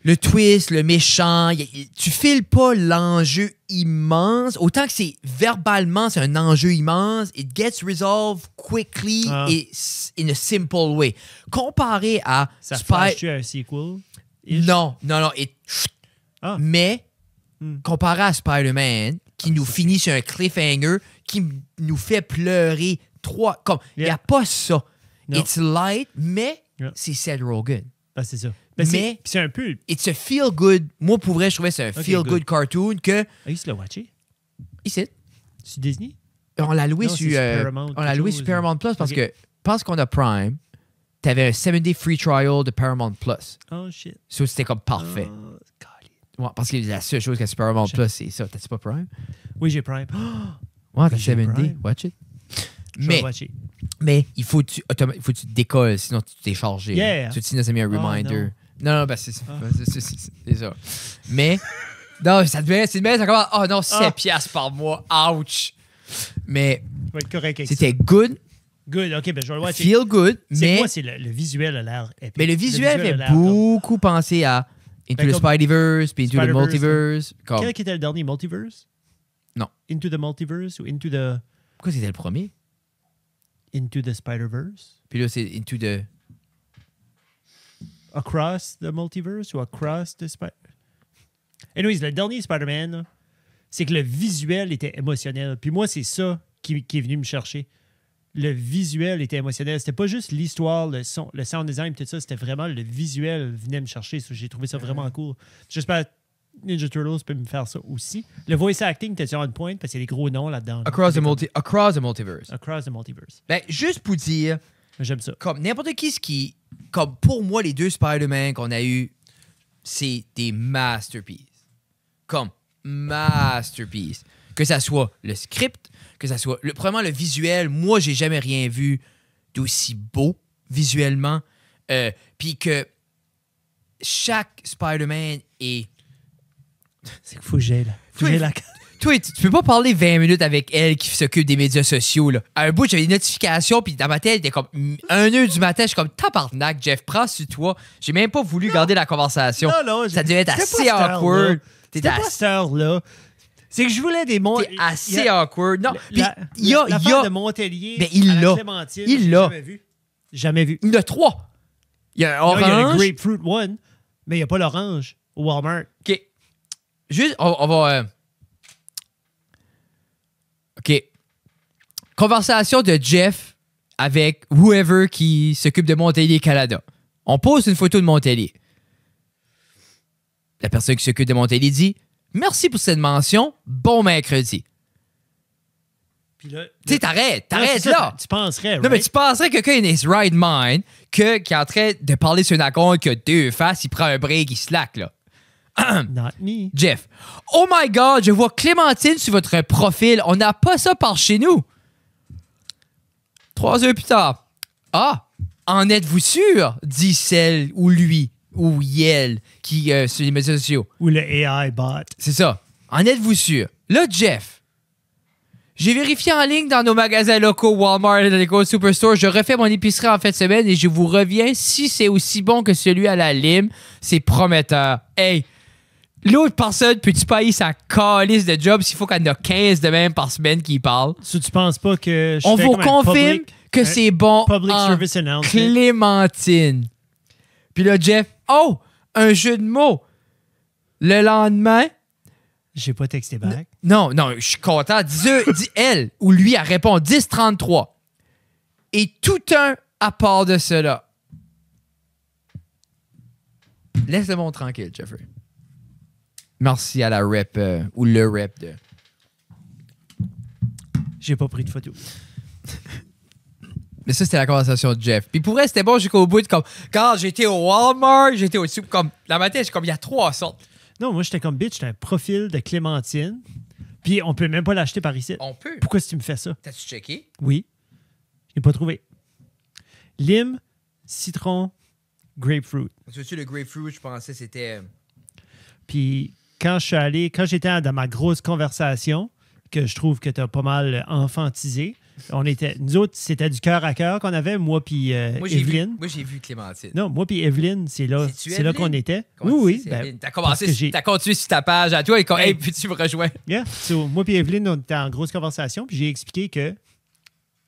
le twist, le méchant, tu files pas l'enjeu immense. Autant que c'est verbalement, c'est un enjeu immense. It gets resolved quickly et in a simple way. Comparé à ça flash-tu à un sequel? Non. Mais comparé à Spider-Man, qui nous finit sur un cliffhanger, qui nous fait pleurer il n'y a pas ça. No. It's light, mais c'est Seth Rogen. Ah, c'est ça. Mais c'est un peu... It's a feel-good. Moi, pour vrai, je trouvais que c'est un feel-good cartoon que... Ils se l'ont watché? Ici. Sur Disney? On l'a loué sur Paramount Plus parce que parce qu'on a Prime, t'avais un 7-day free trial de Paramount Plus. Oh, shit. So, c'était comme parfait. Ouais, parce que la seule chose que c'est Paramount Plus, c'est ça. T'as-tu pas Prime? Oui, j'ai Prime. Ouais, t'as 7-day. Watch it. Mais il faut que tu décolles, sinon tu t'es chargé. Yeah. Sinon, ça met un reminder. Non, ben c'est ça. C'est ça. Mais, non, ça commence. Oh non, 7 piastres par mois. Ouch. Mais, c'était good. Good, ok, ben je vais le watcher. Feel good, mais. Moi, c'est le visuel a l'air épique. Mais le visuel fait beaucoup penser à Into the Spideyverse, puis Into the Multiverse. Quel était le dernier Multiverse? Non. Into the Multiverse ou Into the. Pourquoi c'était le premier? Into the Spider-Verse? Puis là, c'est Into the... Across the Multiverse ou Across the Spider... Anyways, le dernier Spider-Man, c'est que le visuel était émotionnel. Puis moi, c'est ça qui est venu me chercher. Le visuel était émotionnel. C'était pas juste l'histoire, le sound design, tout ça. C'était vraiment le visuel venait me chercher. J'ai trouvé ça vraiment cool. J'espère que Ninja Turtles peut me faire ça aussi. Le voice acting était sur une pointe parce qu'il y a des gros noms là-dedans. Across the Multiverse. Across the Multiverse. Ben, juste pour dire... J'aime ça. Comme n'importe qui... Comme pour moi, les deux Spider-Man qu'on a eu, c'est des masterpieces. Comme masterpieces. Que ça soit le script, que ça soit... Premièrement, le visuel, moi, j'ai jamais rien vu d'aussi beau visuellement. Puis que chaque Spider-Man est... C'est qu'il faut que j'aille là. Toi, tu peux pas parler 20 minutes avec elle qui s'occupe des médias sociaux. Là. À un bout, j'avais des notifications, puis dans ma tête, était comme 1h du matin, je suis comme tabarnak, Jeff, prends sur toi. J'ai même pas voulu garder la conversation. Non, ça devait être assez awkward. C'était pas cette heure-là. C'est que je voulais des mots. T'es assez awkward. Non, il y a de Montpellier. Ben, il l'a. Il l'a. Jamais vu. Il y en a 3. Il y a un orange. Il y a le Grapefruit One, mais il n'y a pas l'orange au Walmart. OK. Juste, on va... OK. Conversation de Jeff avec whoever qui s'occupe de Montpellier, Canada. On pose une photo de Montpellier. La personne qui s'occupe de Montpellier dit « Merci pour cette mention. Bon mercredi. » Tu sais, t'arrêtes là. Tu penserais, right? Non, mais tu penserais que quelqu'un est right mind, qui est en train de parler sur un compte qui a 2 faces, il prend un break, il slack, là. Not me. Jeff. Oh my God, je vois Clémentine sur votre profil. On n'a pas ça par chez nous. 3 heures plus tard. Ah, en êtes-vous sûr? Dit celle ou lui ou elle qui sur les médias sociaux. Ou le AI bot. C'est ça. En êtes-vous sûr? Là, Jeff. J'ai vérifié en ligne dans nos magasins locaux Walmart et Lego Superstore. Je refais mon épicerie en fin de semaine et je vous reviens. Si c'est aussi bon que celui à la lime, c'est prometteur. Hey! L'autre personne, peux-tu payer sa calice de job s'il faut qu'elle en a 15 de même par semaine qui parle? Si tu penses pas que je on fais vous comme confirme que c'est bon public en service announcement. Clémentine. Puis là, Jeff, oh, un jeu de mots. Le lendemain, J'ai pas texté back. Non, je suis content. Dis elle ou lui, elle répond 10-33. Et tout un à part de cela. Laisse le monde tranquille, Jeffrey. Merci à la rep ou le rep de. J'ai pas pris de photo. Mais ça, c'était la conversation de Jeff. Puis pour vrai, c'était bon jusqu'au bout. Comme, quand j'étais au Walmart, j'étais au soupe. Comme, la matin, j'ai comme, il y a 3 sortes. Non, moi, j'étais comme bitch, j'étais un profil de clémentine. Puis on peut même pas l'acheter par ici. On peut. Pourquoi tu me fais ça? T'as-tu checké? Oui. Je l'ai pas trouvé. Lime, citron, grapefruit. Tu vois-tu, le grapefruit, je pensais c'était. Puis quand j'étais dans ma grosse conversation, que je trouve que tu as pas mal enfantisé, nous autres, c'était du cœur à cœur qu'on avait, moi puis Evelyne. Moi, j'ai vu Clémentine. Non, moi puis Evelyne, c'est là qu'on était. Comment Oui. T'as continué sur ta page à toi et hey, puis tu me rejoins. Yeah. So, moi puis Evelyne, on était en grosse conversation, puis j'ai expliqué que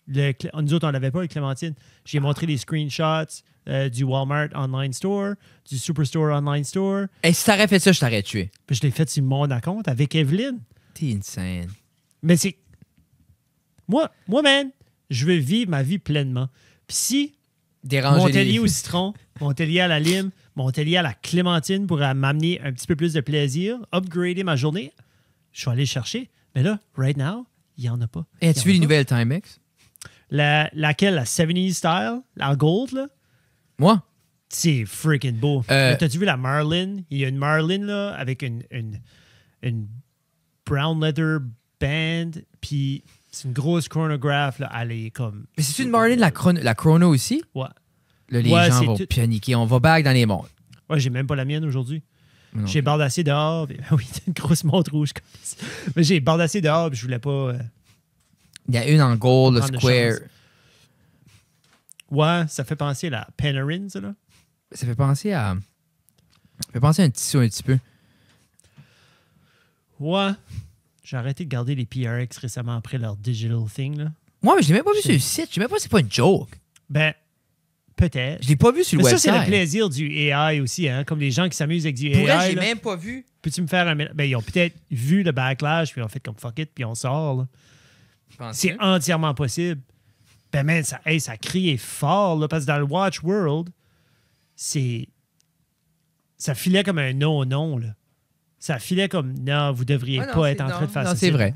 nous autres, on l'avait pas avec Clémentine. J'ai montré les screenshots du Walmart Online Store, du Superstore Online Store. Et si t'aurais fait ça, je t'aurais tué. Puis je l'ai fait sur mon compte avec Evelyne. T'es insane. Mais c'est... Moi, man, je veux vivre ma vie pleinement. Puis si mon lié au citron, mon lié à la lime, mon lié à la clémentine pourrait m'amener un petit peu plus de plaisir, upgrader ma journée, je vais aller le chercher. Mais là, right now, il n'y en a pas. Et as-tu vu les nouvelles Timex? Laquelle? La 70s style? La gold, là? Moi? C'est freaking beau. T'as-tu vu la Marlin? Il y a une Marlin, là, avec une brown leather band, puis c'est une grosse chronographe, là. Elle est comme... Mais c'est une Marlin, la chrono aussi? Ouais. Là, les gens vont paniquer. On va back dans les montres. Ouais, j'ai même pas la mienne aujourd'hui. J'ai bardassé dehors. Puis, oui, c'est une grosse montre rouge. Mais j'ai bardassé dehors, puis je voulais pas... Il y a une en gold, le square. Ouais, ça fait penser à la Panarin, ça, là. Ça fait penser à un tissu un petit peu. Ouais. J'ai arrêté de garder les PRX récemment après leur digital thing, là. Moi, mais je l'ai même pas vu sur le site. Je sais même pas si c'est pas une joke. Ben, peut-être. Je l'ai pas vu sur le website. Ça, c'est le plaisir du AI aussi, hein. Comme les gens qui s'amusent avec du AI. Pour vrai, j'ai même pas vu. Peux-tu me faire un... Ben, ils ont peut-être vu le backlash, puis ils ont fait comme fuck it, puis on sort, là. C'est entièrement possible. Ben, man, ça criait fort, là, parce que dans le Watch World, ça filait comme un non-non, là. Ça filait comme, non, vous devriez pas être en train de faire ça. Non, c'est vrai.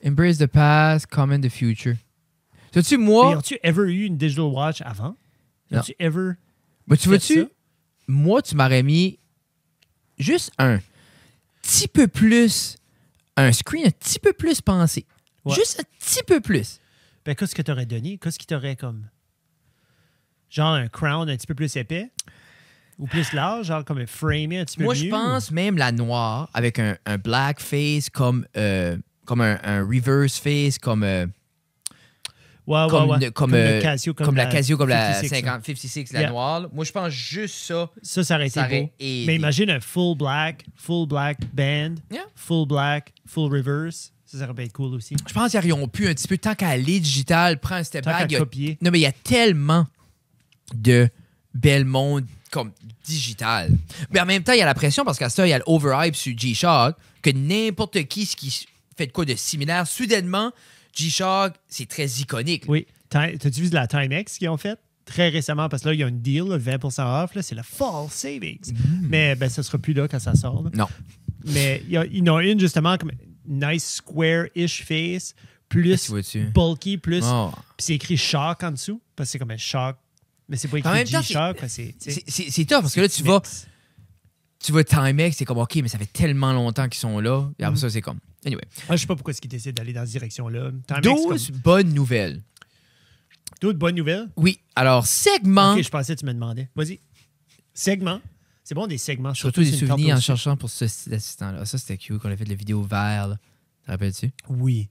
Embrace the past, comment the future. Sais-tu, moi... Mais as-tu ever eu une digital watch avant? As-tu ever... Mais tu vois-tu, moi, tu m'aurais mis juste un petit peu plus, un screen un petit peu plus pensé. Ouais. Juste un petit peu plus. Ben, qu'est-ce que tu aurais donné? Qu'est-ce qui t'aurait comme... Genre un crown un petit peu plus épais? Ou plus large? Genre comme un framé un petit peu mieux? Moi, je pense même la noire avec un black face comme un reverse face, comme la Casio, comme la 56, la noire. Là. Moi, je pense juste ça. Ça aurait été beau. Mais imagine un full black band, full black, full reverse. Ça aurait pu être cool aussi. Je pense qu'ils aurions pu un petit peu, tant qu'à aller digital, prendre un step back. Copier. Non, mais il y a tellement de belles mondes comme digital. Mais en même temps, il y a la pression parce qu'à ça, il y a l'overhype sur G-Shock que n'importe qui fait de quoi de similaire, soudainement, G-Shock, c'est très iconique. Oui. T'as-tu vu la Timex qu'ils ont fait? Très récemment, parce que là, il y a une deal, là, 20% off, là, c'est le fall savings. Mais ben, ça ne sera plus là quand ça sort. Là. Non. Mais il y en a une, justement, comme nice square-ish face, plus bulky, plus... Oh. Puis c'est écrit Shock en dessous, parce que c'est comme un Shock. Mais c'est pas écrit G-Shock. C'est tough, parce que là, tu vas Timex, c'est comme, OK, mais ça fait tellement longtemps qu'ils sont là. Et après ça, c'est comme... Anyway. Je sais pas pourquoi ils décident d'aller dans cette direction-là. D'autres bonnes nouvelles. D'autres bonnes nouvelles? Oui. Alors, segment... OK, je pensais que tu me demandais. Vas-y. Segment. C'est bon, des segments. Surtout des souvenirs en cherchant pour ce assistant-là. Ça, c'était cute, qu'on a fait de la vidéo vert. Te rappelles-tu? Oui.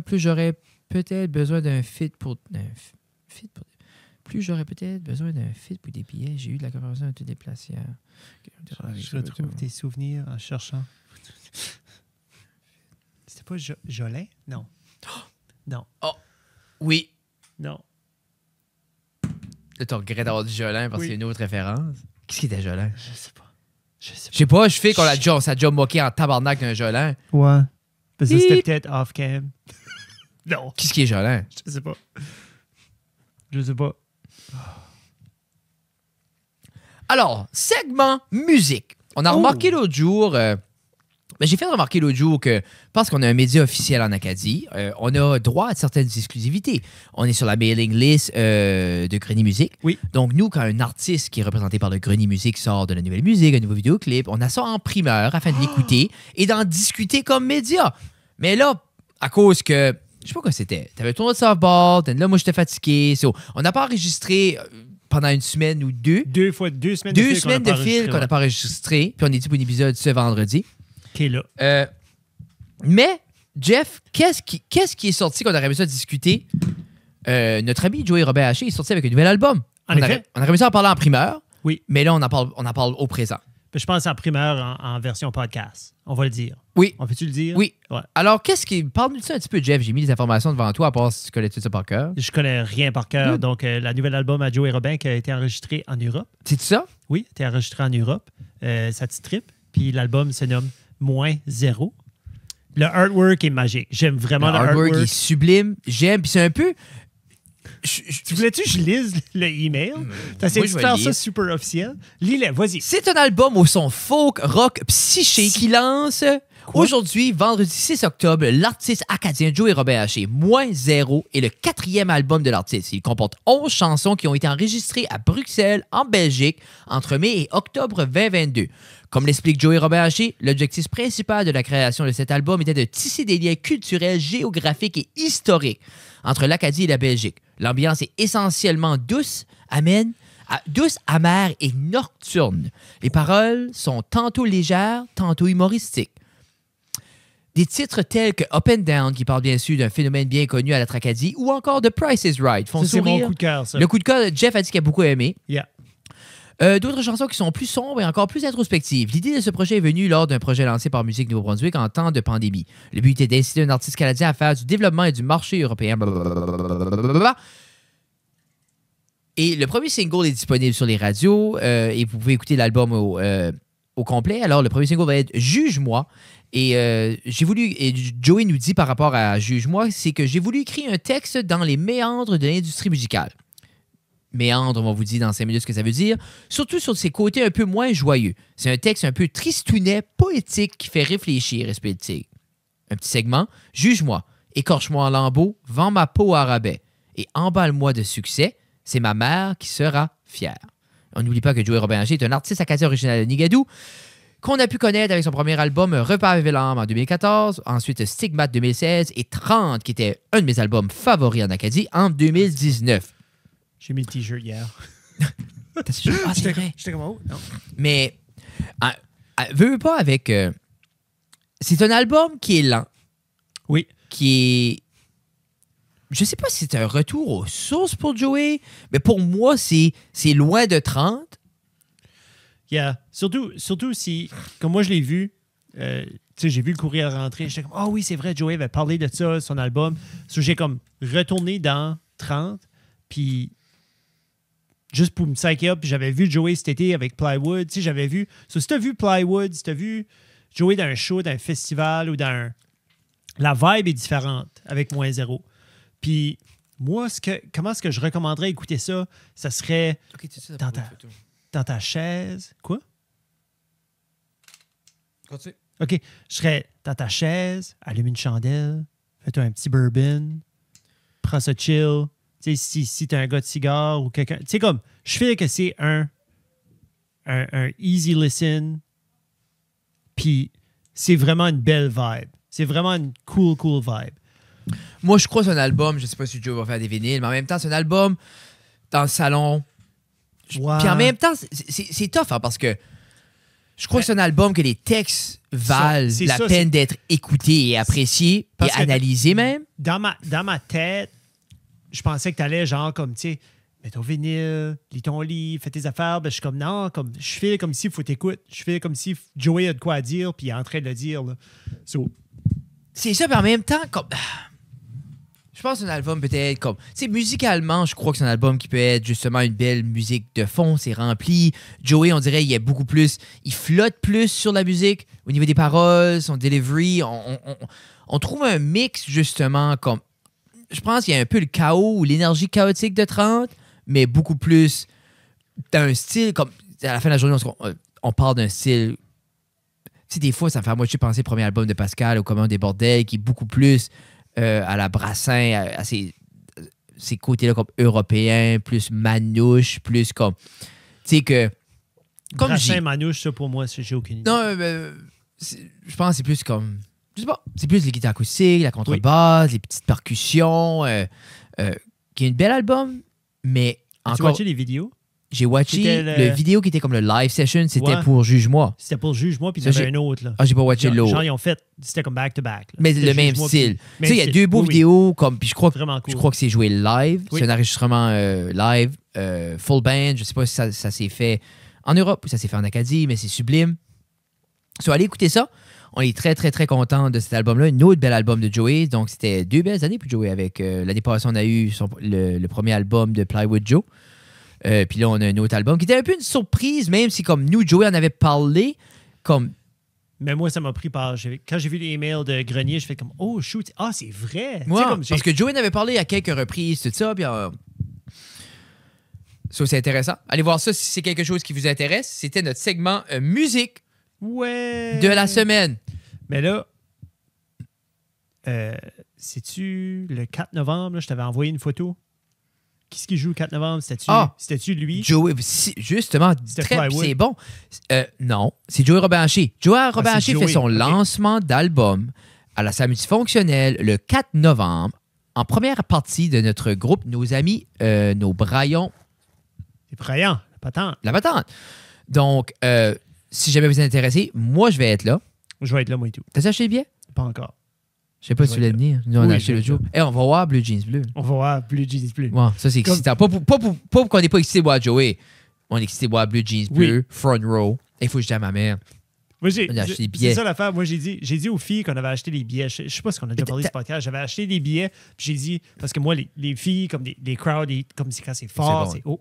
Plus j'aurais peut-être besoin d'un fit pour... Plus j'aurais peut-être besoin d'un fit pour des billets. J'ai eu de la conversation à te déplacer. Je retrouve tes souvenirs en cherchant. C'était pas Jolin? Non. Non. Oh! Oui. Non. Là, tu regrettes d'avoir dit Jolin parce qu'il y a une autre référence. Qu'est-ce qui était Jolin? Je sais pas. Je sais pas, je fais qu'on s'est déjà moqué en tabarnak d'un Jolin. Ouais. Parce que c'était peut-être off-cam. Non. Qu'est-ce qui est Jolin? Je sais pas. Je sais pas. Alors, segment musique. On a remarqué l'autre jour... j'ai fait remarquer l'autre jour que, parce qu'on a un média officiel en Acadie, on a droit à certaines exclusivités. On est sur la mailing list de Grenier Musique. Oui. Donc, nous, quand un artiste qui est représenté par le Grenier Musique sort de la nouvelle musique, un nouveau vidéoclip, on a ça en primeur afin de l'écouter et d'en discuter comme média. Mais là, à cause que, je sais pas quoi c'était, t'avais tourné de softball, là, moi, j'étais fatigué. On n'a pas enregistré... pendant une semaine ou deux. 2 semaines de fil qu'on n'a pas enregistré. Puis on est dit pour un épisode ce vendredi. OK, là. Mais, Jeff, qu'est-ce qui est sorti qu'on aurait aimé ça discuter? Notre ami Joey Robert Haché est sorti avec un nouvel album. En effet. On aurait aimé ça en parler en primeur. Oui. Mais là, on en parle au présent. Je pense en primeur en version podcast. On va le dire. Oui. On peut-tu le dire? Oui. Ouais. Alors, parle-nous de ça un petit peu, Jeff. J'ai mis des informations devant toi, à part si tu connais tout ça par cœur. Je connais rien par cœur. Donc, la nouvelle album à Joey Robin qui a été enregistré en Europe. C'est ça? Oui, a été enregistré en Europe. Ça te trippe. Puis l'album se nomme -0. Le artwork est magique. J'aime vraiment le artwork. L'artwork est sublime. J'aime. Puis c'est un peu... Tu voulais-tu que je lise le email? T'as essayé de faire ça super officiel? Lis-le, vas-y. C'est un album au son folk, rock, psyché qui lance... Aujourd'hui, vendredi 6 octobre, l'artiste acadien Joey Robert Haché, -0, est le 4e album de l'artiste. Il comporte 11 chansons qui ont été enregistrées à Bruxelles, en Belgique, entre mai et octobre 2022. Comme l'explique Joey Robert Haché, l'objectif principal de la création de cet album était de tisser des liens culturels, géographiques et historiques entre l'Acadie et la Belgique. L'ambiance est essentiellement douce, amère et nocturne. Les paroles sont tantôt légères, tantôt humoristiques. Des titres tels que Up and Down, qui parle bien sûr d'un phénomène bien connu à la Tracadie, ou encore The Price is Right, font ça, sourire. C'est mon coup de cœur, ça. Le coup de cœur, Jeff a dit qu'il a beaucoup aimé. Yeah. D'autres chansons qui sont plus sombres et encore plus introspectives. L'idée de ce projet est venue lors d'un projet lancé par Musique Nouveau-Brunswick en temps de pandémie. Le but était d'inciter un artiste canadien à faire du développement et du marché européen. Blablabla. Et le premier single est disponible sur les radios et vous pouvez écouter l'album au complet. Alors, le premier single va être Juge-moi. Et Joey nous dit par rapport à Juge-moi, c'est que j'ai voulu écrire un texte dans les méandres de l'industrie musicale. Méandre, on va vous dire dans 5 minutes ce que ça veut dire, surtout sur ses côtés un peu moins joyeux. C'est un texte un peu tristounet, poétique, qui fait réfléchir, explique-t-il. Un petit segment, Juge-moi, écorche-moi en lambeaux, vends ma peau à rabais et emballe-moi de succès, c'est ma mère qui sera fière. On n'oublie pas que Joey Robin Haché est un artiste acadien original de Nigadou, qu'on a pu connaître avec son premier album Repas l'âme en 2014, ensuite Stigmate 2016 et 30, qui était un de mes albums favoris en Acadie, en 2019. J'ai mis le t-shirt hier. C'est vrai. J'étais comme, oh, non. Mais, veux pas avec... c'est un album qui est lent. Oui. Qui est... Je sais pas si c'est un retour aux sources pour Joey, mais pour moi, c'est loin de 30. Yeah. Surtout si, comme moi je l'ai vu, j'ai vu le courrier rentrer, j'étais comme, ah oui, c'est vrai, Joey avait parlé de ça, son album. J'ai comme retourné dans 30, puis juste pour me psycher up, puis j'avais vu Joey cet été avec Plywood, j'avais vu. Si tu as vu Plywood, si tu as vu Joey dans un show, dans un festival ou dans un... La vibe est différente avec -0. Puis moi, comment est-ce que je recommanderais écouter ça? Ça serait dans ta chaise. Quoi? Continue. OK. Je serais dans ta chaise, allume une chandelle, fais-toi un petit bourbon, prends ça chill. Tu sais, si t'es un gars de cigare ou quelqu'un... Tu sais, comme, je fais que c'est un easy listen, puis c'est vraiment une belle vibe. C'est vraiment une cool vibe. Moi, je crois que c'est un album, je sais pas si Joe va faire des vinyles, mais en même temps, c'est un album dans le salon. Wow. Puis en même temps, c'est tough, hein, parce que je crois que c'est un album que les textes valent la peine d'être écoutés et appréciés et analysés même. Dans ma tête, je pensais que t'allais genre comme, tu sais, mets ton vinyle, lis ton livre, fais tes affaires. Ben, je suis comme, non, je fais comme s'il faut t'écouter. Je fais comme si Joey a de quoi à dire, puis il est en train de le dire. Là. C'est ça, mais en même temps, comme... pense que c'est un album peut-être comme... Tu sais, musicalement, je crois que c'est un album qui peut être justement une belle musique de fond. C'est rempli. Joey, on dirait, il est beaucoup plus... Il flotte plus sur la musique au niveau des paroles, son delivery. On trouve un mix, justement, comme... Je pense qu'il y a un peu le chaos ou l'énergie chaotique de 30, mais beaucoup plus d'un style comme... À la fin de la journée, on parle d'un style... Tu sais, des fois, ça me fait à moitié penser au premier album de Pascal, au Commun des Bordels, qui est beaucoup plus... à la Brassin, à ces côtés-là comme européens, plus manouche, plus comme... Tu sais que... Comme Brassin, manouche, ça pour moi, j'ai aucune idée. Non, je pense que c'est plus comme... Je sais pas, c'est plus les guitares acoustiques, la contrebasse, les petites percussions, qui est un bel album, mais encore... Tu as watché les vidéos? J'ai watché le vidéo qui était comme le live session, c'était pour Juge-moi. C'était pour Juge-moi, puis il y avait un autre. Là. Ah, j'ai pas watché l'autre. Genre, ils ont fait, c'était comme back-to-back. Mais le même style. Tu sais, il y a deux beaux vidéos, comme, puis je crois que c'est joué live. Oui. C'est un enregistrement live, full band. Je sais pas si ça s'est fait en Europe ou ça s'est fait en Acadie, mais c'est sublime. Allez écouter ça. On est très, très, très contents de cet album-là. Un autre bel album de Joey. Donc, c'était 2 belles années pour Joey. Avec l'année passée, on a eu le premier album de Plywood Joe. Puis là, on a un autre album qui était un peu une surprise, même si comme nous, Joey en avait parlé, comme... Mais moi, ça m'a pris par... Quand j'ai vu les emails de Grenier, je fais comme « Oh, shoot! Ah, c'est vrai! » Ouais, parce que Joey en avait parlé à quelques reprises, tout ça, puis... Ça, c'est intéressant. Allez voir ça si c'est quelque chose qui vous intéresse. C'était notre segment musique de la semaine. Mais là, c'est-tu le 4 novembre? Là, je t'avais envoyé une photo. Qu'est-ce qui joue le 4 novembre? C'était-tu lui? Joey, justement, c'est bon. Non, c'est Joey Robin-Haché. Joey Robin-Haché fait son lancement d'album à la Samedi Fonctionnel le 4 novembre, en première partie de notre groupe, nos amis, nos Braillons. Les Braillons, la patente. Donc, si jamais vous êtes intéressé, moi, je vais être là. Je vais être là, moi et tout. T'as acheté le billet? Pas encore. Je sais pas si tu voulais venir. Nous, on a acheté le jour. Et on va voir Blue Jeans Bleu. On va voir Blue Jeans Bleu. Ouais, ça, c'est excitant. Pas qu'on n'est pas excité de voir Joey. On est excité de voir Blue Jeans Bleu, front row. Et il faut que je dise à ma mère. Moi, c'est ça l'affaire. Moi, j'ai dit aux filles qu'on avait acheté les billets. Je sais pas si on a déjà parlé de ce podcast. J'avais acheté des billets. Puis j'ai dit, parce que moi, les filles, comme les crowds, comme quand c'est fort, c'est haut.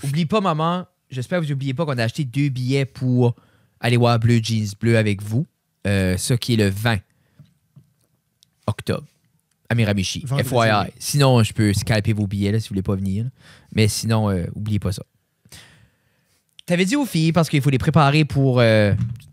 Oublie pas, maman. J'espère que vous n'oubliez pas qu'on a acheté 2 billets pour aller voir Blue Jeans Bleu avec vous. Ça qui est le 20 octobre à Miramichi. FYI. Sinon, je peux scalper vos billets là, si vous voulez pas venir. Là. Mais sinon, oubliez pas ça. T'avais dit aux filles, parce qu'il faut les préparer pour...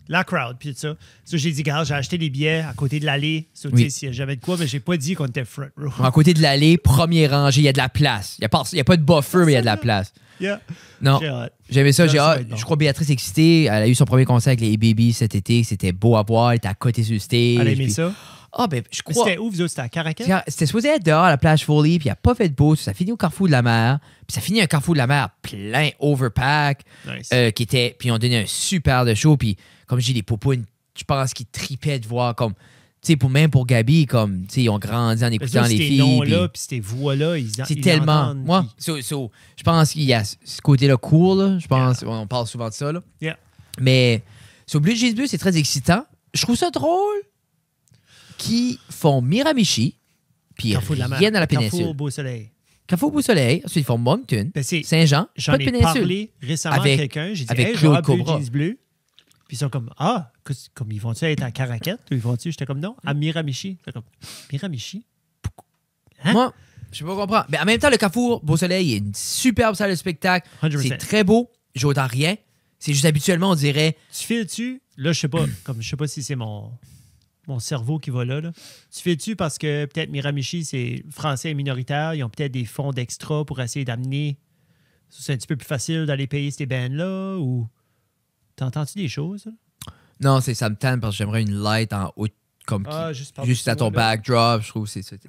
La crowd, puis tout ça. So, j'ai dit, gars, j'ai acheté les billets à côté de l'allée. So, si j'avais de quoi, mais j'ai pas dit qu'on était front row. À côté de l'allée, premier rangée, il y a de la place. Il n'y a pas de buffer, mais il y a de la place. Yeah. Non, j'aimais ça. Je crois Béatrice est excitée. Elle a eu son premier concert avec les Baby cet été. C'était beau à voir. Elle était à côté sur le stage. Elle a aimé ça? Ah, ben, je crois. C'était où, vous autres? C'était à Caracal? C'était supposé être dehors à la plage Foley, puis il n'a pas fait de beau. Ça finit au Carrefour de la Mer. Puis ça finit un Carrefour de la Mer plein overpack. Nice. Qui était. Puis on donnait un super de show. Puis, comme je dis, les popounes, je pense qu'ils tripaient de voir comme. Tu sais, même pour Gabi, comme, tu sais, ils ont grandi en écoutant les filles. Ces noms-là, puis ces voix-là, c'est tellement. Moi, je pense qu'il y a ce côté-là cool, là. Je pense, on parle souvent de ça, là. Yeah. Mais, sur Blue Jeans Bleu, c'est très excitant. Je trouve ça drôle qu'ils font Miramichi, puis reviennent à la péninsule. Carrefour Beau-Soleil. Carrefour Beau-Soleil. Ensuite, ils font Moncton, Saint-Jean, j'en ai parlé récemment à quelqu'un. J'ai dit, hey, je vois Blue Jeans Bleu. Puis ils sont comme, comme ils vont-tu être à Caracat? Ou ils vont-tu? J'étais comme, non, à Miramichi. J'étais comme, Miramichi? Hein? Moi, je ne peux pas comprendre. Mais en même temps, le Carrefour Beau-Soleil est une superbe salle de spectacle. 100%. C'est très beau. J'entends rien. C'est juste habituellement, on dirait... Tu files-tu? Là, je sais pas. Comme je sais pas si c'est mon cerveau qui va là. Tu files-tu parce que peut-être Miramichi, c'est français et minoritaire. Ils ont peut-être des fonds d'extra pour essayer d'amener... C'est un petit peu plus facile d'aller payer ces bands-là ou... T'entends-tu des choses? Là? Non, ça me tente parce que j'aimerais une light en haut, comme juste à ton backdrop. Je trouve que c'est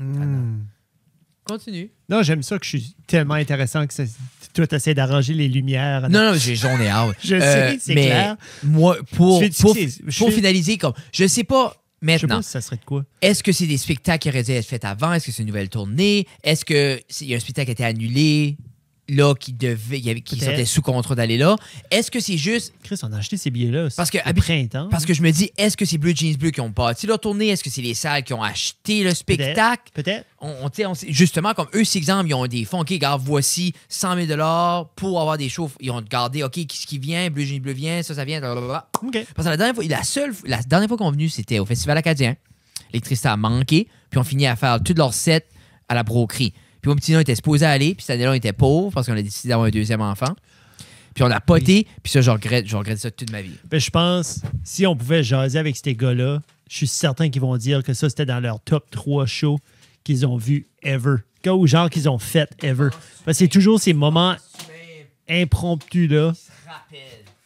Continue. Non, j'aime ça que je suis tellement intéressant que toi, tu essaies d'arranger les lumières. Non, j'en ai hâte. Je sais, c'est clair. Moi, pour finaliser, comme je sais pas maintenant. Je sais pas si ça serait de quoi. Est-ce que c'est des spectacles qui auraient dû être faits avant? Est-ce que c'est une nouvelle tournée? Est-ce qu'il y a un spectacle qui a été annulé? là qui sortaient sous contrat d'aller là. Est-ce que c'est juste... Chris, on a acheté ces billets-là. Parce que, printemps. Parce que je me dis, est-ce que c'est Blue Jeans Bleu qui ont bâti leur tournée? Est-ce que c'est les salles qui ont acheté le spectacle? Peut-être. Justement, comme eux, c'est exemple, ils ont des fonds. OK, regarde, voici 100 000 $ pour avoir des shows. Ils ont regardé, OK, qu'est-ce qui vient? Blue Jeans Bleu vient, ça vient, blablabla. OK. Parce que la dernière fois qu'on est venu, c'était au Festival acadien. L'électricité a manqué, puis on finit à faire tout leur set à la broquerie. Puis mon petit nom était supposé aller, puis cette année-là, on était pauvre parce qu'on a décidé d'avoir un deuxième enfant. Puis on a poté, puis ça, je regrette ça toute ma vie. Ben, je pense, si on pouvait jaser avec ces gars-là, je suis certain qu'ils vont dire que ça, c'était dans leur top 3 shows qu'ils ont vus ever. Ou genre qu'ils ont fait ever. Parce que c'est toujours ces moments impromptus-là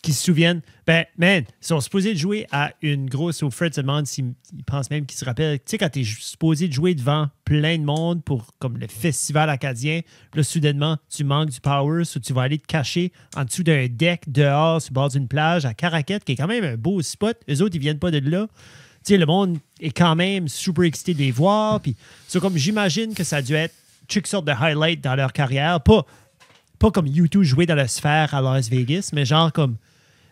qui se souviennent. Ben, man, ils sont supposés de jouer à une grosse... Au Fred se demande s'il pense même qu'il se rappelle. Tu sais, quand t'es supposé de jouer devant plein de monde pour comme le festival acadien, là, soudainement, tu manques du power, ou tu vas aller te cacher en dessous d'un deck dehors sur le bord d'une plage à Caraquette, qui est quand même un beau spot. Eux autres, ils viennent pas de là. Tu sais, le monde est quand même super excité de les voir. Puis, c'est comme j'imagine que ça a dû être toutes sortes de highlights dans leur carrière. Pas comme U2 jouer dans la sphère à Las Vegas, mais genre comme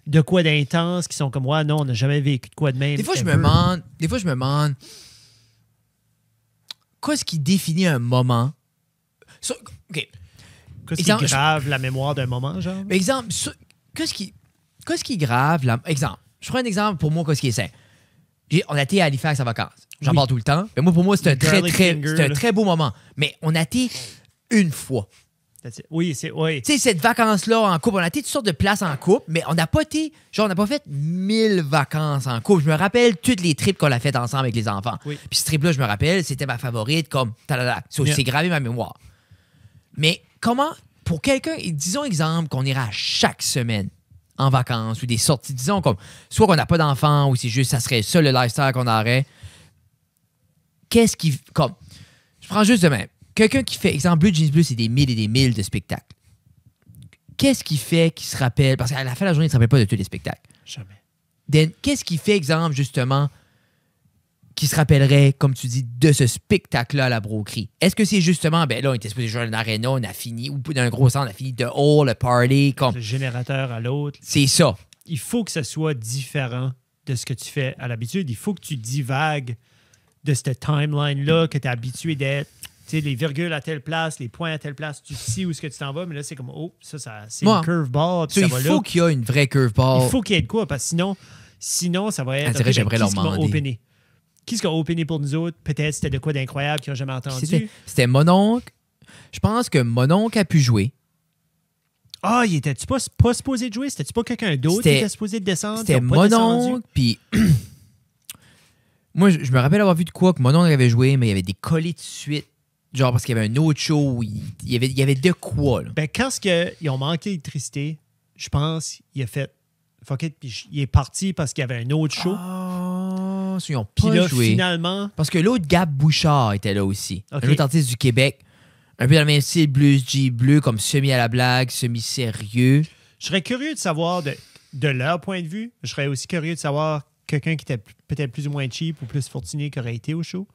de quoi d'intense qui sont comme ouais, non, on n'a jamais vécu de quoi de même. Des fois, je me demande qu'est-ce qui définit un moment? OK. Qu'est-ce qui grave la mémoire d'un moment, genre? Exemple, qu'est-ce qui est grave? Exemple, je prends un exemple pour moi, qu'est-ce qui est sain. On a été à Halifax en vacances. J'en parle tout le temps. Mais moi, pour moi, c'est un très beau moment. Mais on a été une fois. Oui, oui. Tu sais, cette vacance-là en couple, on a été toutes sortes de places en couple, mais on n'a pas été, on n'a pas fait 1000 vacances en couple. Je me rappelle toutes les trips qu'on a faites ensemble avec les enfants. Oui. Puis ce trip-là, je me rappelle, c'était ma favorite, comme c'est gravé ma mémoire. Mais comment, pour quelqu'un, disons exemple qu'on ira chaque semaine en vacances ou des sorties, disons comme, soit qu'on n'a pas d'enfants ou c'est juste, ça serait ça le lifestyle qu'on aurait. Qu'est-ce qui, comme, je prends juste de même. Quelqu'un qui fait, exemple, Blue Jeans Bleu, c'est des milles et des milles de spectacles. Qu'est-ce qui fait qu'il se rappelle? Parce qu'à la fin de la journée, il ne se rappelle pas de tous les spectacles. Jamais. Qu'est-ce qui fait, exemple, justement, qu'il se rappellerait, comme tu dis, de ce spectacle-là à la broquerie? Est-ce que c'est justement, ben là, on était supposé jouer à l'aréna, on a fini, ou dans un gros centre, on a fini de hall, le party, comme... Le générateur à l'autre. C'est ça. Il faut que ça soit différent de ce que tu fais à l'habitude. Il faut que tu divagues de cette timeline-là que tu es habitué d'être. Tu sais, les virgules à telle place, les points à telle place, tu sais où est-ce que tu t'en vas, mais là, c'est comme, oh, ça c'est une curveball. Il faut qu'il y ait une vraie curveball. Il faut qu'il y ait de quoi, parce que sinon ça va être... dirait, j'aimerais leur demander. Qui a opené pour nous autres? Peut-être c'était de quoi d'incroyable qu'ils n'ont jamais entendu. C'était mon oncle. Je pense que mon oncle a pu jouer. Ah, il était-tu pas supposé de jouer? C'était-tu pas quelqu'un d'autre qui était supposé de descendre? C'était mon oncle, puis... Moi, je me rappelle avoir vu de quoi que mon oncle avait joué, mais il y avait des collés de suite. Genre parce qu'il y avait un autre show où il y avait de quoi, là. Ben, quand ils ont manqué d'électricité, je pense qu'il a fait fuck it, puis il est parti parce qu'il y avait un autre show. Ah, ils ont pas puis là, joué. Finalement... Parce que l'autre Gab Bouchard était là aussi. Okay. Un autre artiste du Québec. Un peu dans le même style, Blues G bleu, comme semi à la blague, semi-sérieux. Je serais curieux de savoir, de leur point de vue, je serais aussi curieux de savoir quelqu'un qui était peut-être plus ou moins cheap ou plus fortuné qui aurait été au show.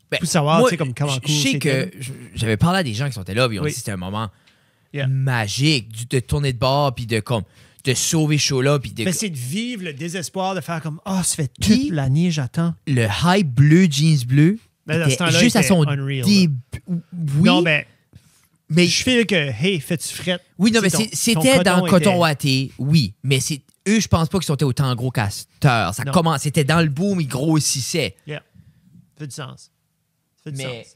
Ben, pour savoir, tu sais, comme comment cool. Je sais que j'avais parlé à des gens qui étaient là, puis ils ont dit que c'était un moment magique de tourner de bord, puis de sauver ce show-là. Mais c'est de vivre le désespoir de faire comme ça fait toute l'année, j'attends. Le hype bleu, jeans bleu, juste à son début. Oui. Non, mais je fais que, hey, fais-tu frette? Oui, non, mais c'était dans Coton Watté, oui. Mais eux, je pense pas qu'ils étaient autant gros casteurs. Ça commence, c'était dans le boom, ils grossissaient. Yeah. Ça fait du sens. Mais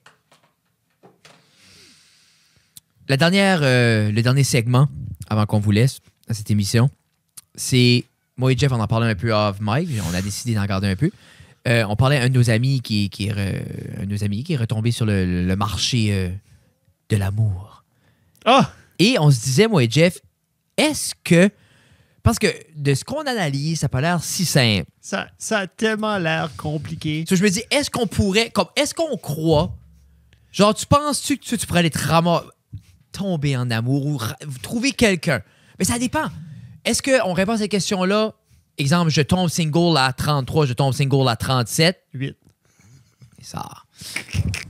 le dernier segment, avant qu'on vous laisse à cette émission, c'est moi et Jeff, on en parlait un peu off mic, on a décidé d'en garder un peu. On parlait à un de nos amis qui est retombé sur le marché de l'amour. Ah! Et on se disait, moi et Jeff, est-ce que... Parce que de ce qu'on analyse, ça n'a pas l'air si simple. Ça a tellement l'air compliqué. So, je me dis, est-ce qu'on pourrait... Est-ce qu'on croit... Genre, tu penses-tu que tu pourrais aller tomber en amour ou trouver quelqu'un? Mais ça dépend. Est-ce qu'on répond à cette question-là? Exemple, je tombe single à 33, je tombe single à 37. 8. Ça.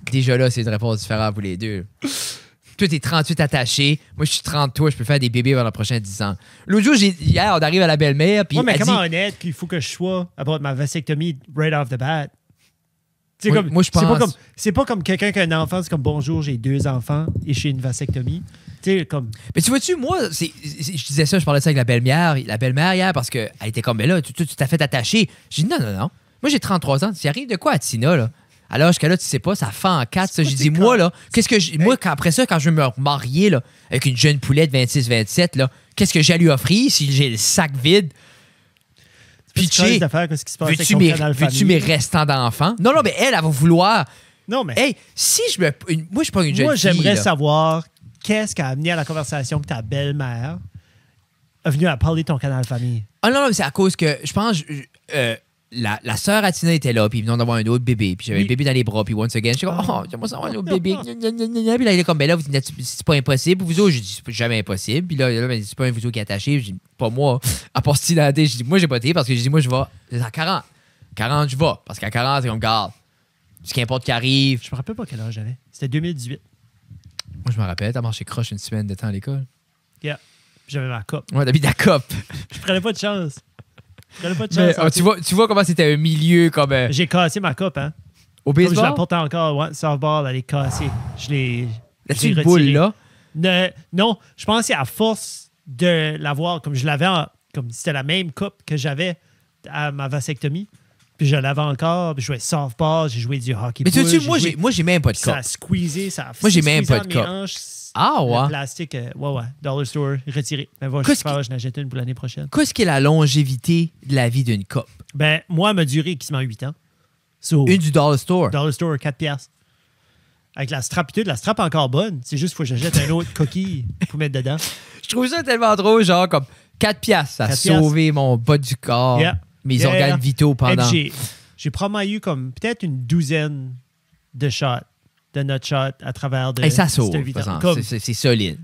Déjà là, c'est une réponse différente pour les deux. Toi, t'es 38 attaché. Moi, je suis 30, toi, je peux faire des bébés dans les prochains 10 ans. L'autre jour, hier, on arrive à la belle-mère, puis mais elle comment dit... honnête qu'il faut que je sois about ma vasectomie right off the bat? Moi, je pense... C'est pas comme quelqu'un qui a un enfant, c'est comme bonjour, j'ai 2 enfants et j'ai une vasectomie. Tu sais, comme. Mais tu vois-tu, moi, je disais ça, je parlais de ça avec la belle-mère hier, parce qu'elle était comme, mais là, tu t'as fait attacher. J'ai dit, non. Moi, j'ai 33 ans. S'il arrive de quoi à Tina, là? Alors, jusqu'à là, tu sais pas, ça fait en 4. Ça. J'ai dit, moi, là, moi, après ça, quand je veux me marier, là, avec une jeune poulette 26-27, là, qu'est-ce que j'ai à lui offrir si j'ai le sac vide? Pitché. Veux-tu mes restants d'enfants? Non, mais elle va vouloir. Non, mais. Hey, si je me. Moi, je suis pas une jeune fille. Moi, j'aimerais là. savoir qu'est-ce qui a amené à la conversation que ta belle-mère est venue à parler de ton canal famille. Ah non, mais c'est à cause que je pense. La sœur à Tina était là, puis ils venaient d'avoir un autre bébé, puis j'avais le bébé dans les bras, puis once again, je suis comme, j'aimerais savoir un autre bébé. Puis là, il est comme, ben là, c'est pas impossible. Vous autres, je dis, c'est jamais impossible. Puis là, c'est pas un vous autres qui est attaché. Je dis, pas moi. À part si dans la tête, je dis, moi, j'ai pas été parce que je dis, moi, je vais à 40. 40, je vais. Parce qu'à 40, c'est comme, garde. Ce qu'importe qui arrive. Je me rappelle pas quel âge j'avais. C'était 2018. Moi, je me rappelle, t'as marché croche une semaine de temps à l'école. Yeah. J'avais ma coupe. Ouais, t'as mis de la coupe. Je prenais pas de chance. Mais, tu vois comment c'était un milieu comme. J'ai cassé ma coupe, hein. Au baseball? Comme je la porte encore, ouais, softball, elle est cassée. Je l'ai. As-tu une boule, là? Non, je pense que c'est à force de l'avoir, comme je l'avais, comme c'était la même coupe que j'avais à ma vasectomie. Puis je l'avais encore, puis je jouais softball, j'ai joué du hockey. Mais tu sais, moi, j'ai même pas de coupe. Ça a squeezé, ça a moi, j'ai même pas de coupe. Ah, ouais. Le plastique, ouais. Dollar Store, retiré. Mais voilà, je n'achète une pour l'année prochaine. Qu'est-ce qui est la longévité de la vie d'une coupe? Ben, moi, elle m'a duré quasiment 8 ans. Une du Dollar Store? Dollar Store, 4 piastres. Avec la strap, la strap est encore bonne. C'est juste qu'il faut que j'achète un autre coquille pour mettre dedans. Je trouve ça tellement drôle, genre comme 4 piastres. Ça a sauvé mon bas du corps, mes organes vitaux pendant... J'ai probablement eu comme peut-être une douzaine de shots, de nut shots à travers de... Et ça sauve, c'est solide.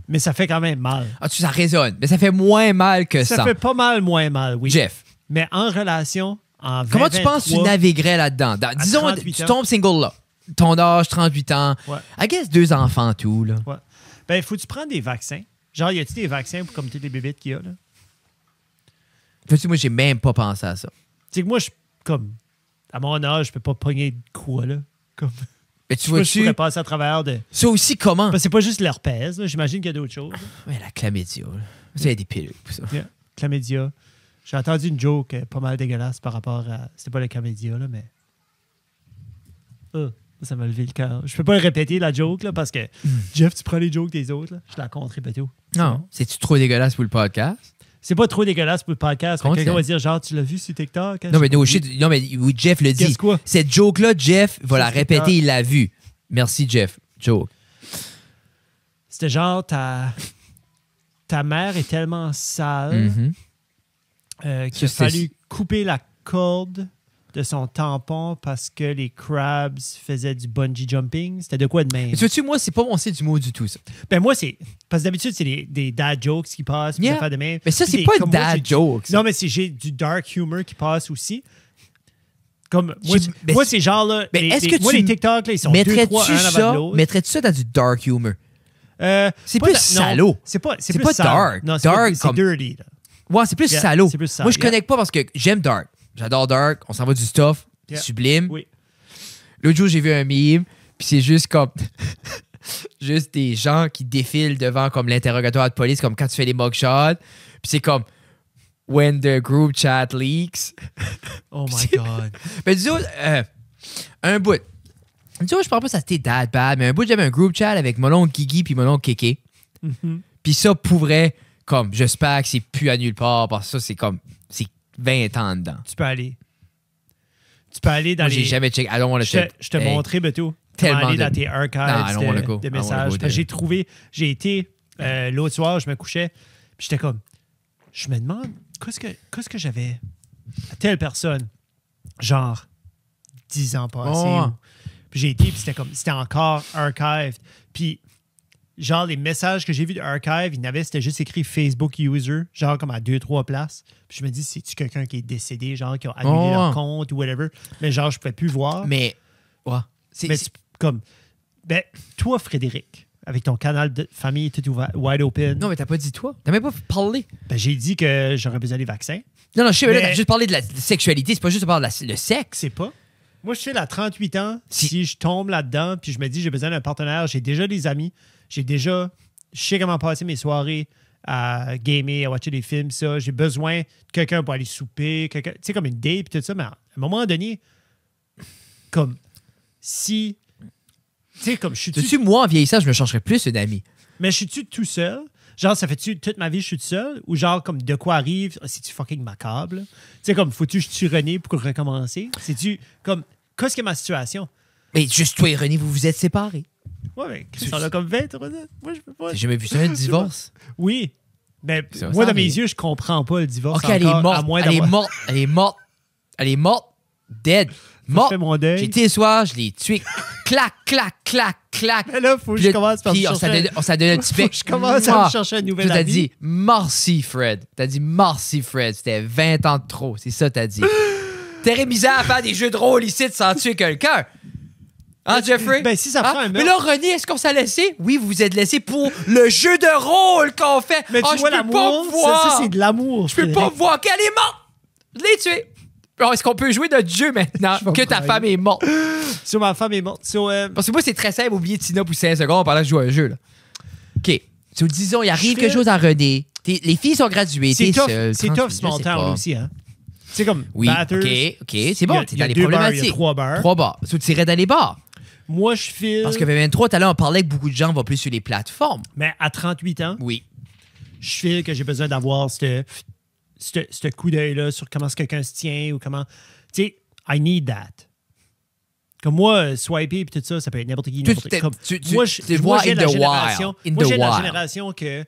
Mais ça fait quand même mal. Ah, ça résonne, mais ça fait moins mal que ça. Ça fait pas mal moins mal, oui. Jeff. Mais en relation, en 20, comment tu penses que tu naviguerais là-dedans? Disons, tu tombes single là. Ton âge, 38 ans. Ouais. I guess 2 enfants, tout, là. Ouais. Ben, faut que tu prennes des vaccins. Genre, y a-tu des vaccins pour comme toutes les bébites qu'il y a, là? Vois-tu, moi, j'ai même pas pensé à ça. Tu sais que moi, comme, à mon âge, je peux pas pogner de quoi, là. Comme, mais tu vois-tu... Je pourrais passer à travers de... Ça aussi, comment? Parce que c'est pas juste l'herpès, là. J'imagine qu'il y a d'autres choses. Mais la chlamydia, là. Ça, y a des pilules pour ça. Yeah. Chlamydia. J'ai entendu une joke pas mal dégueulasse par rapport à... C'était pas le chlamydia, là, mais... Ça m'a levé le cœur. Je peux pas le répéter, la joke, là, parce que Jeff, tu prends les jokes des autres, là. Je la compte répéter. Non. C'est-tu trop dégueulasse pour le podcast? C'est pas trop dégueulasse pour le podcast. Quelqu'un va dire, genre, tu l'as vu sur TikTok? Hein? Non, mais oui, Jeff le dit. Quoi? Cette joke-là, Jeff va la répéter, il l'a vu. Merci, Jeff. Joke. C'était genre, ta mère est tellement sale qu'il a fallu couper la corde de son tampon parce que les crabs faisaient du bungee jumping. C'était de quoi de même? Tu vois-tu, moi, c'est pas mon style d'humour du tout, ça. Ben moi, c'est... Parce que d'habitude, c'est des dad jokes qui passent, puis des affaires de même. Mais ça, c'est pas un dad joke. Non, mais j'ai du dark humor qui passe aussi. Comme, moi c'est genre, là... les TikTok, là, ils sont 2, 3, un avant l'autre. Mettrais-tu ça dans du dark humor? C'est plus salaud. C'est pas dark. Non, c'est dirty, là. Ouais, c'est plus salaud. C'est plus sale. Moi, je connecte pas parce que j'aime dark. J'adore dark. On s'en va du stuff. Sublime. Oui. L'autre jour, j'ai vu un meme, puis c'est juste comme... juste des gens qui défilent devant comme l'interrogatoire de police, comme quand tu fais les mugshots. Puis c'est comme... When the group chat leaks. Oh my God. Mais disons, un bout. Disons, je parle pas ça c'était dad bad, mais un bout, j'avais un group chat avec mon oncle Guigui puis mon oncle Kéké. Puis ça pourrait, comme, j'espère que c'est plus à nulle part, parce que ça, c'est comme... C'est 20 ans dedans. Tu peux aller dans moi, j'ai jamais checké. Je te montrais, Beto. Tellement aller dans tes archives de messages. J'ai été, l'autre soir, je me couchais, puis j'étais comme, je me demande, qu'est-ce que j'avais à telle personne, genre 10 ans passés. Puis j'ai été, puis c'était encore archived. Puis genre, les messages que j'ai vus de archive, c'était juste écrit Facebook user, genre comme à 2-3 places. Puis je me dis, c'est-tu quelqu'un qui est décédé, genre qui a annulé leur compte ou whatever? Mais genre, je pouvais plus voir. Mais, mais comme, ben, toi, Frédéric, avec ton canal de famille tout ouvert, wide open. Non, mais t'as pas dit toi. T'as même pas parlé. Ben, j'ai dit que j'aurais besoin des vaccins. Non, je sais, mais là, Mais- t'as juste parlé de la sexualité. C'est pas juste de parler de le sexe. C'est pas. Moi, je suis à 38 ans. Si- Si je tombe là-dedans, puis je me dis, j'ai besoin d'un partenaire, j'ai déjà des amis, je sais comment passer mes soirées à gamer, à watcher des films, ça. J'ai besoin de quelqu'un pour aller souper, tu sais, comme une date, puis tout ça. Mais à un moment donné, comme si. Tu sais, comme je suis. Sais-tu, moi, en vieillissant, je me changerais plus d'amis. Mais je suis-tu tout seul? Genre, ça fait-tu toute ma vie, je suis tout seul? Ou genre, comme de quoi arrive? C'est-tu fucking macabre? là? Tu sais, comme, faut-tu que je tue René pour recommencer? C'est-tu comme, qu'est-ce que ma situation? Mais juste toi et René, vous vous êtes séparés. Ouais, mais Chris, on a comme 20, moi, je peux pas. T'as jamais vu ça, un divorce? Oui. Mais Ça moi, va, dans mes mais- yeux, je comprends pas le divorce. Ok, elle est encore, à morte. moins Elle est d'avoir- morte. Elle est morte. Elle est morte. Dead. Je Morte. fais mon deuil. J'ai été le soir, je l'ai tué. Clac, clac, clac, clac. Mais là, faut que Puis je là, commence par me puis chercher. on s'est donné un petit Faut bec. que je commence à Mouah. me chercher un nouvel Puis t'as ami. dit merci, Fred. T'as dit merci, Fred. C'était 20 ans de trop. C'est ça, t'as dit. T'aurais misé à faire des jeux de rôle ici sans tuer quelqu'un. Hein, Jeffrey? Ben, si ça prend un Mais meurtre. là, René, est-ce qu'on s'est laissé? Oui, vous vous êtes laissé pour le jeu de rôle qu'on fait. Mais tu Ah, vois je peux l'amour, pas voir. ça, c'est de l'amour. Je peux pas voir qu'elle est morte. Je l'ai tuée. Alors, est-ce qu'on peut jouer notre jeu maintenant Je vais que ta brailler. femme est morte? Sur ma femme est morte. Parce que moi, c'est très simple, oublier Tina pour 5 secondes pendant que je joue à un jeu. Là. OK. So, disons, il arrive Je quelque fais- chose à René. Les filles sont graduées. C'est t'es tough, seul, c'est tranquille, tough je small sais town pas. aussi, hein. C'est comme Oui, Bathurst. OK, c'est bon. Il y a- T'es il y a dans les 2 bars, problématiques. il y a 3 bars. 3 bars. So, tu irais dans les bars. Moi, je file. Parce que 23, tout à l'heure, on parlait que beaucoup de gens vont plus sur les plateformes. Mais à 38 ans, Oui. je file que j'ai besoin d'avoir ce coup d'œil-là sur comment est-ce que quelqu'un se tient ou comment. Tu sais, I need that. Comme moi, swiper et tout ça, ça peut être n'importe qui. N'importe t'es- comme, tu moi, je, t'es moi, voir j'ai in de la the génération. wild. In Moi, the j'ai de la wild. génération que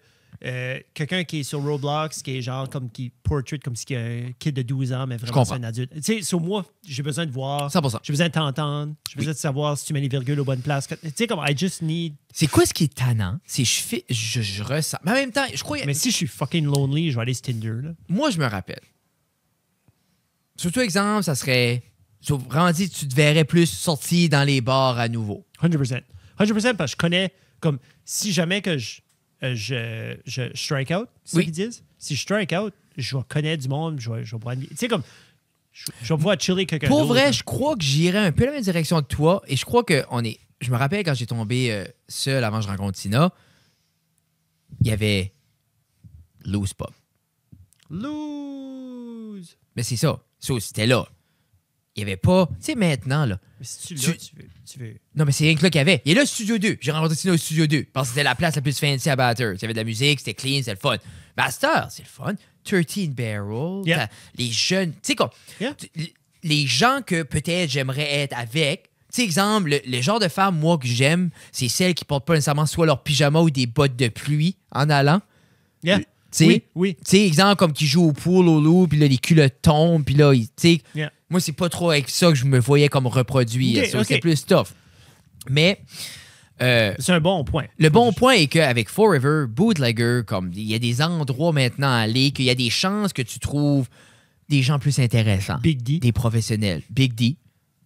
quelqu'un qui est sur Roblox, qui est genre comme qui portrait comme si c'était un kid de 12 ans, mais vraiment comprends. c'est un adulte. Tu sais, sur moi, j'ai besoin de voir. 100%. J'ai besoin de t'entendre. J'ai besoin de savoir si tu mets les virgules aux bonnes places. Tu sais, comme I just need. C'est quoi ce qui est tannant? C'est je ressens. Mais en même temps, je crois. Mais si je suis fucking lonely, je vais aller sur Tinder. Là. Moi, je me rappelle. Surtout, exemple, ça serait. Vraiment dit, tu te verrais plus sortir dans les bars à nouveau. 100%. 100% parce que je connais, comme, si jamais que je strike out, c'est Oui. ça qu'ils disent? Si je strike out, je vais connaître du monde, je vais pouvoir... Tu sais, comme, je vais pouvoir chiller quelqu'un Pour d'autre, vrai, là. je crois que j'irais un peu la même direction que toi. Et je crois que on est. Je me rappelle quand j'ai tombé seul avant que je rencontre Tina, il y avait Loose Pop. Lose! Mais c'est ça. Ça, c'était là. Il n'y avait pas. Tu sais, maintenant, là. Mais si tu Tu- l'as, tu veux... Non, mais c'est rien que là qu'il y avait. Il est là, le Studio 2. J'ai rencontré Tina au Studio 2. Parce que c'était la place la plus fancy à Bathurst. Il y avait de la musique, c'était clean, c'était le fun. Master, c'est le fun. 13 Barrel. Yeah. t'as Les jeunes. Tu sais quoi? Yeah. Les gens que peut-être j'aimerais être avec. Tu sais, exemple, le genre de femme, moi, que j'aime, c'est celles qui portent pas nécessairement soit leur pyjama ou des bottes de pluie en allant. Yeah. Tu sais, Oui, oui. Tu sais, exemple, comme qui jouent au pool, au loup, puis là, les culottes tombent, puis là, tu sais, Yeah. moi, c'est pas trop avec ça que je me voyais comme reproduire. Ok, Ça, ok. C'était plus tough. Mais C'est un bon point. le bon point est qu'avec Forever, Bootlegger, comme il y a des endroits maintenant à aller, qu'il y a des chances que tu trouves des gens plus intéressants. Big D. Des professionnels. Big D.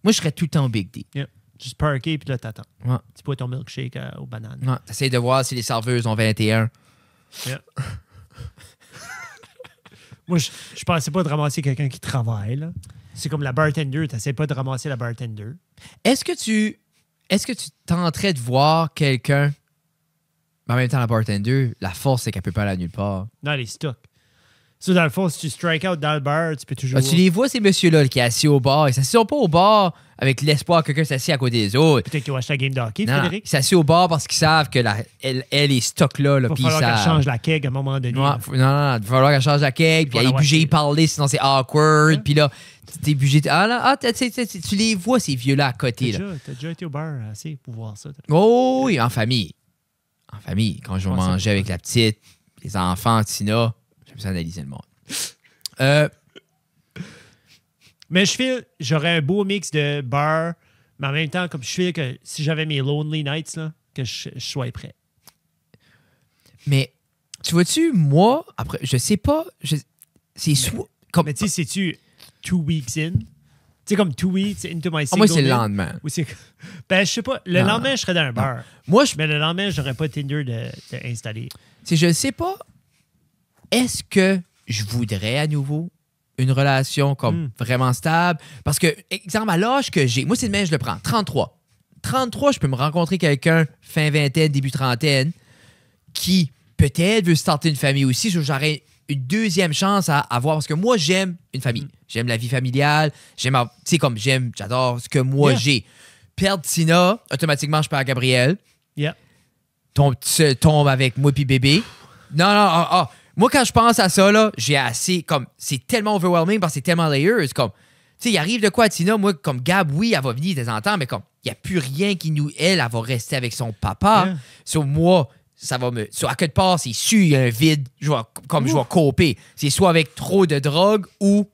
Moi, je serais tout le temps au Big D. Yeah. Juste parker, puis là, t'attends. Ouais. Tu bois ton milkshake aux bananes. Ouais. T'essayes de voir si les serveuses ont 21. Yeah. Moi, je pensais pas de ramasser quelqu'un qui travaille, là. C'est comme la bartender, t'essaies pas de ramasser la bartender. Est-ce que tu tenterais de voir quelqu'un, mais en même temps, la bartender, la force, c'est qu'elle peut pas aller nulle part. Non, les stocks. Ça, dans le fond, si tu strike out dans le bar, tu peux toujours. Ah, tu les vois, ces messieurs-là, qui est assis au bar. Ils s'assient pas au bar avec l'espoir que quelqu'un s'assied à côté des autres. Peut-être qu'ils vont acheter la game de hockey, Non, Frédéric. ils s'assient au bar parce qu'ils savent que elle est stock-là. Il Là, va puis ils falloir qu'elle savent. change la keg à un moment donné. Ouais, non, il va falloir qu'elle change la cake, puis Voilà, elle est obligée ouais. de parler, sinon c'est awkward. Ouais. Puis là, t'es obligé de. Tu les vois, ces vieux-là à côté. Là. T'as déjà été au bar assez pour voir ça. Oh oui, en famille. En famille, quand je vais Ouais, c'est manger bon. avec la petite, les enfants, Tina, j'aime ça analyser le monde. Mais je file, j'aurais un beau mix de bar, mais en même temps, comme je file que si j'avais mes lonely nights, là, que je sois prêt. Mais, tu vois-tu, moi, après, je sais pas, c'est soit. Comme, Mais tu sais, c'est-tu 2 weeks in? Tu sais, comme 2 weeks into my Ah, moi, c'est le singleness? lendemain. Ou c'est... Ben, je sais pas. Le Non. lendemain, je serais dans un bar. Moi, Mais le lendemain, j'aurais pas Tinder de installer. je ne sais pas, est-ce que je voudrais à nouveau une relation comme vraiment stable? Parce que, exemple, à l'âge que j'ai, moi, c'est le même, je le prends, 33. 33, je peux me rencontrer quelqu'un fin vingtaine, début trentaine, qui peut-être veut starter une famille aussi. J'aurais une deuxième chance à avoir. Parce que moi, j'aime une famille. J'aime la vie familiale. J'adore ce que moi j'ai. Perdre Tina, automatiquement, je perds Gabriel. Yeah. Tombe avec moi puis bébé. Non. Moi, quand je pense à ça, là, j'ai assez. Comme, c'est tellement overwhelming parce que c'est tellement layers. Comme, tu sais, il arrive de quoi à Tina? Moi, comme Gab, oui, elle va venir de temps en temps, mais comme, il n'y a plus rien qui nous. Elle va rester avec son papa. Yeah. Sur moi, ça va me. À quelque part, c'est sûr, il y a un vide. Je vais coper. C'est soit avec trop de drogue ou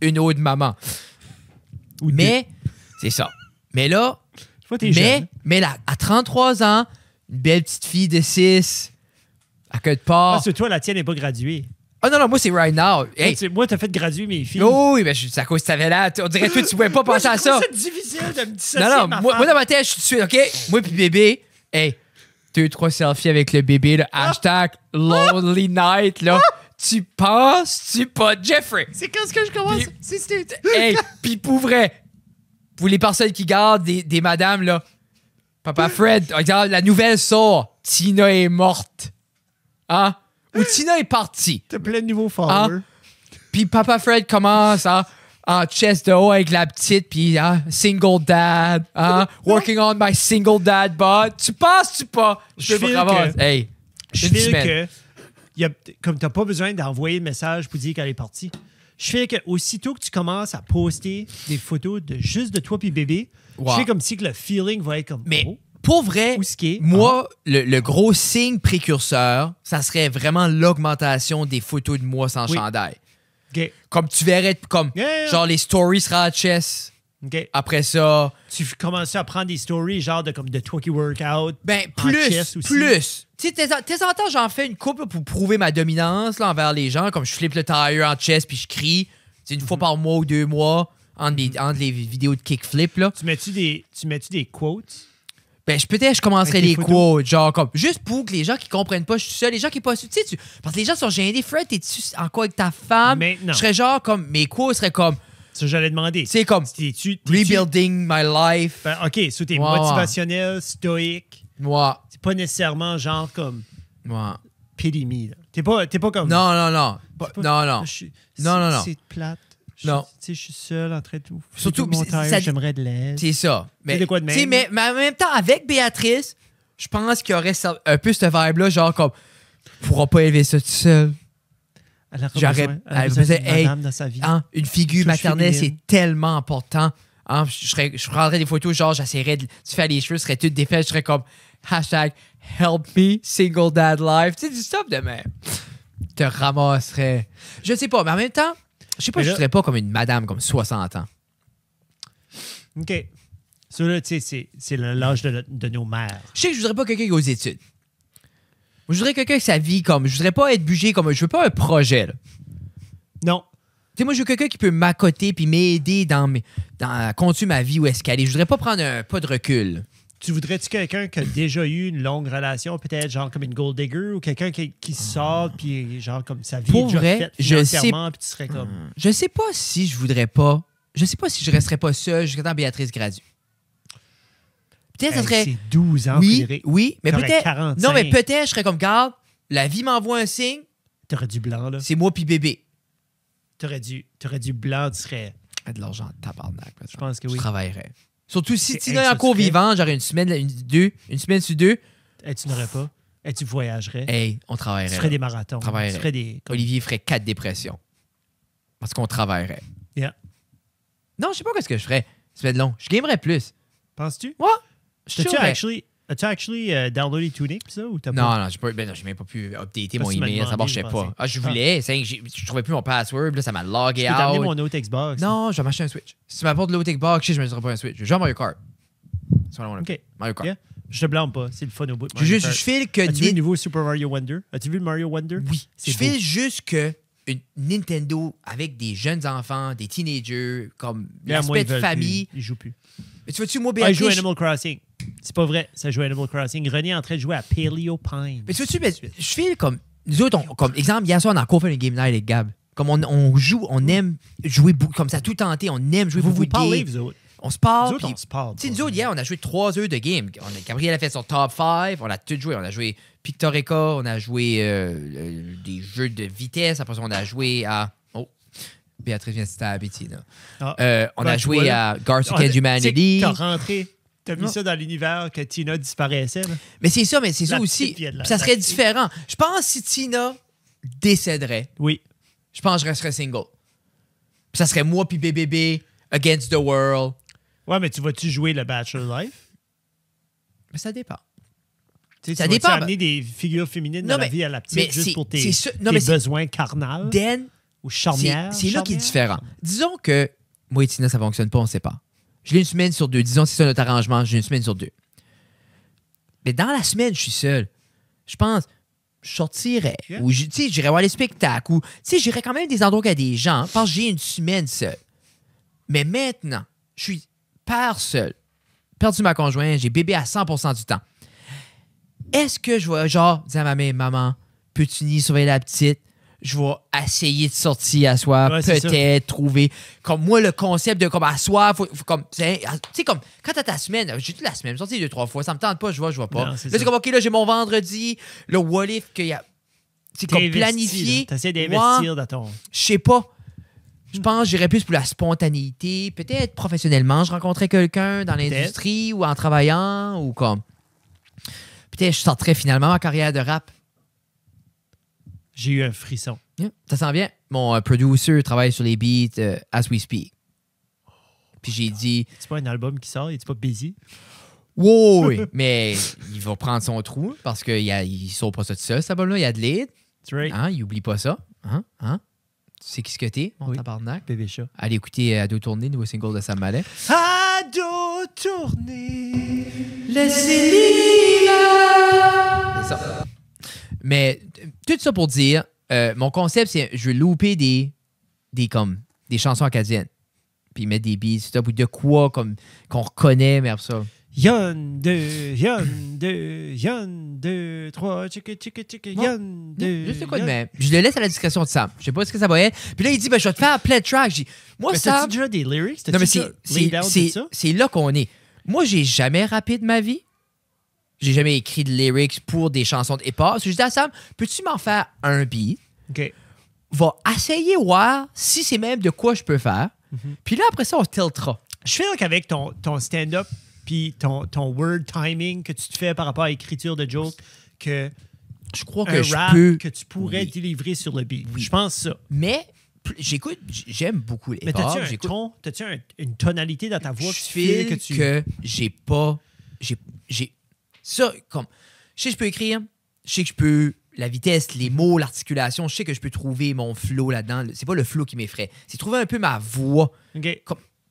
une autre maman. Mais, c'est ça. Mais là. Mais là, à 33 ans, une belle petite fille de 6, à quelque part. Parce que toi, la tienne n'est pas graduée. Oh non, moi, c'est right now. Hey. Moi, t'as fait graduer mes filles. Oh oui, mais c'est à cause que t'avais là. On dirait que toi, tu pouvais pas penser à ça. C'est difficile de me dissocier. Non, moi, dans ma tête, je suis dessus, OK? Moi, puis bébé, hey, 2-3 selfies avec le bébé, là, hashtag lonely night, là. Tu penses-tu pas, Jeffrey? C'est quand ce que je commence. Hey, pis pour vrai, pour les personnes qui gardent des madames, là, Papa Fred, regarde, la nouvelle sort. Tina est morte. Hein? Ou Tina est partie. T'as plein de nouveaux followers. Puis Papa Fred commence en chest de haut avec la petite, puis single dad, working on my single dad bod. Tu penses-tu pas? Je file que... Hey, je file que... comme t'as pas besoin d'envoyer le message pour dire qu'elle est partie. Je fais que aussitôt que tu commences à poster des photos juste de toi puis bébé, je fais comme si que le feeling va être comme... Mais pour vrai, moi, le gros signe précurseur, ça serait vraiment l'augmentation des photos de moi sans chandail. Okay. Comme tu verrais, genre les stories sera à chess. Okay. Après ça... Tu commences à prendre des stories genre de toi qui workout. Ben, plus. Tu sais, tes temps, j'en fais une couple pour prouver ma dominance là, envers les gens. Comme je flippe le tire en chess puis je crie. C'est une fois par mois ou 2 mois entre les vidéos de kickflip. Là. Tu mets-tu des quotes? Ben, peut-être je commencerais les quotes. Genre, comme, juste pour que les gens qui comprennent pas, je suis seul. Les gens qui pas su. Tu sais, parce que les gens sont gênés. Fred, t'es-tu en quoi avec ta femme? Maintenant. Je serais genre comme. Mes quotes seraient comme. Ça, j'allais demander. C'est comme. Rebuilding my life. Ben, OK, so t'es motivationnel, stoïque. Moi. C'est pas nécessairement genre comme. Moi. Pity me. T'es pas comme. Non. Non. C'est plate. Non. Tu sais, je suis seul en train de tout. Surtout, j'aimerais de l'aide. C'est ça. Mais, de quoi de même? Mais en même temps, avec Béatrice, je pense qu'il y aurait un peu ce vibe-là, genre comme, on pourra pas élever ça tout seul. Elle besoin d'une madame dans sa vie. Une figure maternelle, c'est tellement important. Je prendrais des photos, genre, j'essaierais de faire les cheveux, seraient toutes défaites, je serais comme, hashtag, help me, single dad life. Tu sais, du stuff de même. Te ramasserais. Je sais pas, mais en même temps, je sais pas, je serais pas comme une madame comme 60 ans. OK. Ça, là, tu sais, c'est l'âge de nos mères. Je sais que je voudrais pas quelqu'un qui a aux études. Je voudrais quelqu'un qui sa vie comme. Je voudrais pas être bugé comme. Je veux pas un projet, là. Non. Tu sais, moi, je veux quelqu'un qui peut m'accoter puis m'aider à continuer ma vie où est-ce qu'elle est. Je voudrais pas prendre un pas de recul. Tu voudrais-tu quelqu'un qui a déjà eu une longue relation, peut-être genre comme une gold digger, ou quelqu'un qui sort puis genre comme sa vie pour est déjà vrai, faite financièrement, puis tu serais comme... Je sais pas si je voudrais pas... Je sais pas si je resterais pas seul jusqu'à temps Béatrice gradue. Peut-être ça serait... C'est 12 ans, Frédéric. Oui, mais peut-être... 45. Non, mais peut-être je serais comme, garde, la vie m'envoie un signe. T'aurais du blanc, là. C'est moi puis bébé. T'aurais du blanc, tu serais... De l'argent tabarnak. Je pense que oui. Je travaillerais. Surtout si Tina est encore vivante, j'aurais une semaine sur 2. Hey, tu n'aurais pas. Hey, tu voyagerais. Hey, on travaillerait. Tu ferais des marathons. Tu Olivier ferait 4 dépressions. Parce qu'on travaillerait. Yeah. Non, je sais pas ce que je ferais. Ça fait de long. Je gamerais plus. Penses-tu? Ouais. As-tu actually downloadé TuneIn pis ça ou t'as pas? Non, j'ai même pas pu updater mon email. Ça marchait pas. Je voulais. Je trouvais plus mon password. Là, ça m'a logué out. Je peux t'amener mon autre Xbox. Non, je vais m'acheter un Switch. Si tu m'apportes l'autre Xbox, je me dirai pas un Switch. Je joue à Mario Kart. OK. Mario Kart. Yeah. Je te blâme pas. C'est le fun au bout. Je file que... As-tu vu le nouveau Super Mario Wonder? As-tu vu le Mario Wonder? Oui. Je file juste que une Nintendo avec des jeunes enfants, des teenagers, comme l'aspect de famille... Ils jouent plus. Mais tu vois-tu, moi, Ah, il joue Béatrice... Animal Crossing. C'est pas vrai, ça joue à Animal Crossing. René est en train de jouer à Paleo Pine. Mais tu vois-tu, je file comme... Nous autres, comme exemple, hier soir, on a encore fait une game night avec Gab. Comme on joue, on aime jouer beaucoup, comme ça, tout tenté, on aime jouer beaucoup Vous de parlez, games. vous autres. On se parle. Nous autres, puis- on se parle. Tu sais, nous autres, hier, on a joué 3 heures de game. Gabriel a fait son top 5. On a tout joué. On a joué Pictorica. On a joué des jeux de vitesse. Après ça, on a joué à... Oh, Béatrice vient de citer à Bettina. On a joué à Guardians of Humanity. T'as rentré, t'as mis Non. ça dans l'univers que Tina disparaissait. Là. Mais c'est ça La aussi. petite, il y a de la- Puis ça serait la petite. différent. Je pense si Tina décéderait, Oui. je pense que je resterais single. Puis ça serait moi puis BBB against the world. Ouais, mais tu vas-tu jouer le Bachelor Life? Mais ça dépend. Tu sais, Ça tu vas-tu dépend, amener des figures féminines Non, dans la mais- vie à la petite mais juste c'est- pour c'est ça- non, tes mais c'est- besoins carnals Dan, ou charnières? c'est là qui est charnières? différent. Disons que moi et Tina, ça fonctionne pas, on sait pas. Je l'ai une semaine sur 2. Disons que c'est ça notre arrangement, j'ai une semaine sur 2. Mais dans la semaine, je suis seul. Je pense, je sortirais. Yeah. Ou tu sais, j'irais voir les spectacles. Ou tu sais, j'irais quand même des endroits où il y a des gens. Parce que j'ai une semaine seule. Mais maintenant, je suis père seul. Perdu ma conjointe, j'ai bébé à 100% du temps. Est-ce que je vais, genre, dire à ma mère, maman, peux-tu ni surveiller la petite? Je vais essayer de sortir à soir, Ouais, c'est peut-être trouver. Comme moi, le concept de comme à soir, faut comme. Tu sais, comme quand t'as ta semaine, j'ai toute la semaine, sorti 2-3 fois, ça me tente pas, je vois pas. Non, Là, c'est c'est ça. comme, OK, là, j'ai mon vendredi, le what if qu'il y a. C'est comme planifié. Tu essaies Ouais, d'investir dans ton... je sais pas. Je pense que j'irais plus pour la spontanéité. Peut-être professionnellement, je rencontrais quelqu'un dans l'industrie ou en travaillant ou comme. Peut-être je sortirais finalement ma carrière de rap. J'ai eu un frisson. Yeah. Ça sent bien. Mon producer travaille sur les beats as we speak. Puis j'ai dit, C'est pas un album qui sort, il est pas busy? wow, oui, mais il va prendre son trou parce qu'il sort pas ça tout seul, cet album-là. Il y a de l'aide. C'est right. Hein, il oublie pas ça. Hein? Tu sais qui ce que t'es, mon Oui. tabarnak? Bébé chat. Allez écouter Ado Tourner, nouveau single de Sam Mallet. Ado tourner. C'est ça. Mais tout ça pour dire, mon concept, c'est je veux louper des chansons acadiennes. Puis mettre des beats, ou de quoi comme qu'on reconnaît, mais après ça. Yon 2, Yon 2, Yon 2, 3, tchik, Yon 2. Je sais quoi de même. Je le laisse à la discrétion de Sam. Je sais pas ce que ça va être. Puis là, il dit, ben, je vais te faire plein de tracks. Je dis, moi, Mais Sam. t'as-tu déjà des lyrics? Non, mais T'as-tu déjà laid out de ça? c'est là qu'on est. Moi, j'ai jamais rappé de ma vie. J'ai jamais écrit de lyrics pour des chansons de hip-hop. Je dis à Sam, peux-tu m'en faire un beat? OK. Va essayer voir si c'est même de quoi je peux faire. Puis là, après ça, on tiltera. Je fais qu'avec ton stand-up puis ton word timing que tu te fais par rapport à l'écriture de jokes, que Je crois que un je rap peux. que tu pourrais Oui. délivrer sur le beat. Je pense ça. Mais j'écoute, j'aime beaucoup les Mais hip-hop. t'as-tu un J'écoute- ton? T'as-tu une tonalité dans ta voix je que tu files file que j'ai pas. J'ai ça, comme. Je sais que je peux écrire. Je sais que je peux. La vitesse, les mots, l'articulation, je sais que je peux trouver mon flow là-dedans. C'est pas le flow qui m'effraie. C'est trouver un peu ma voix. OK.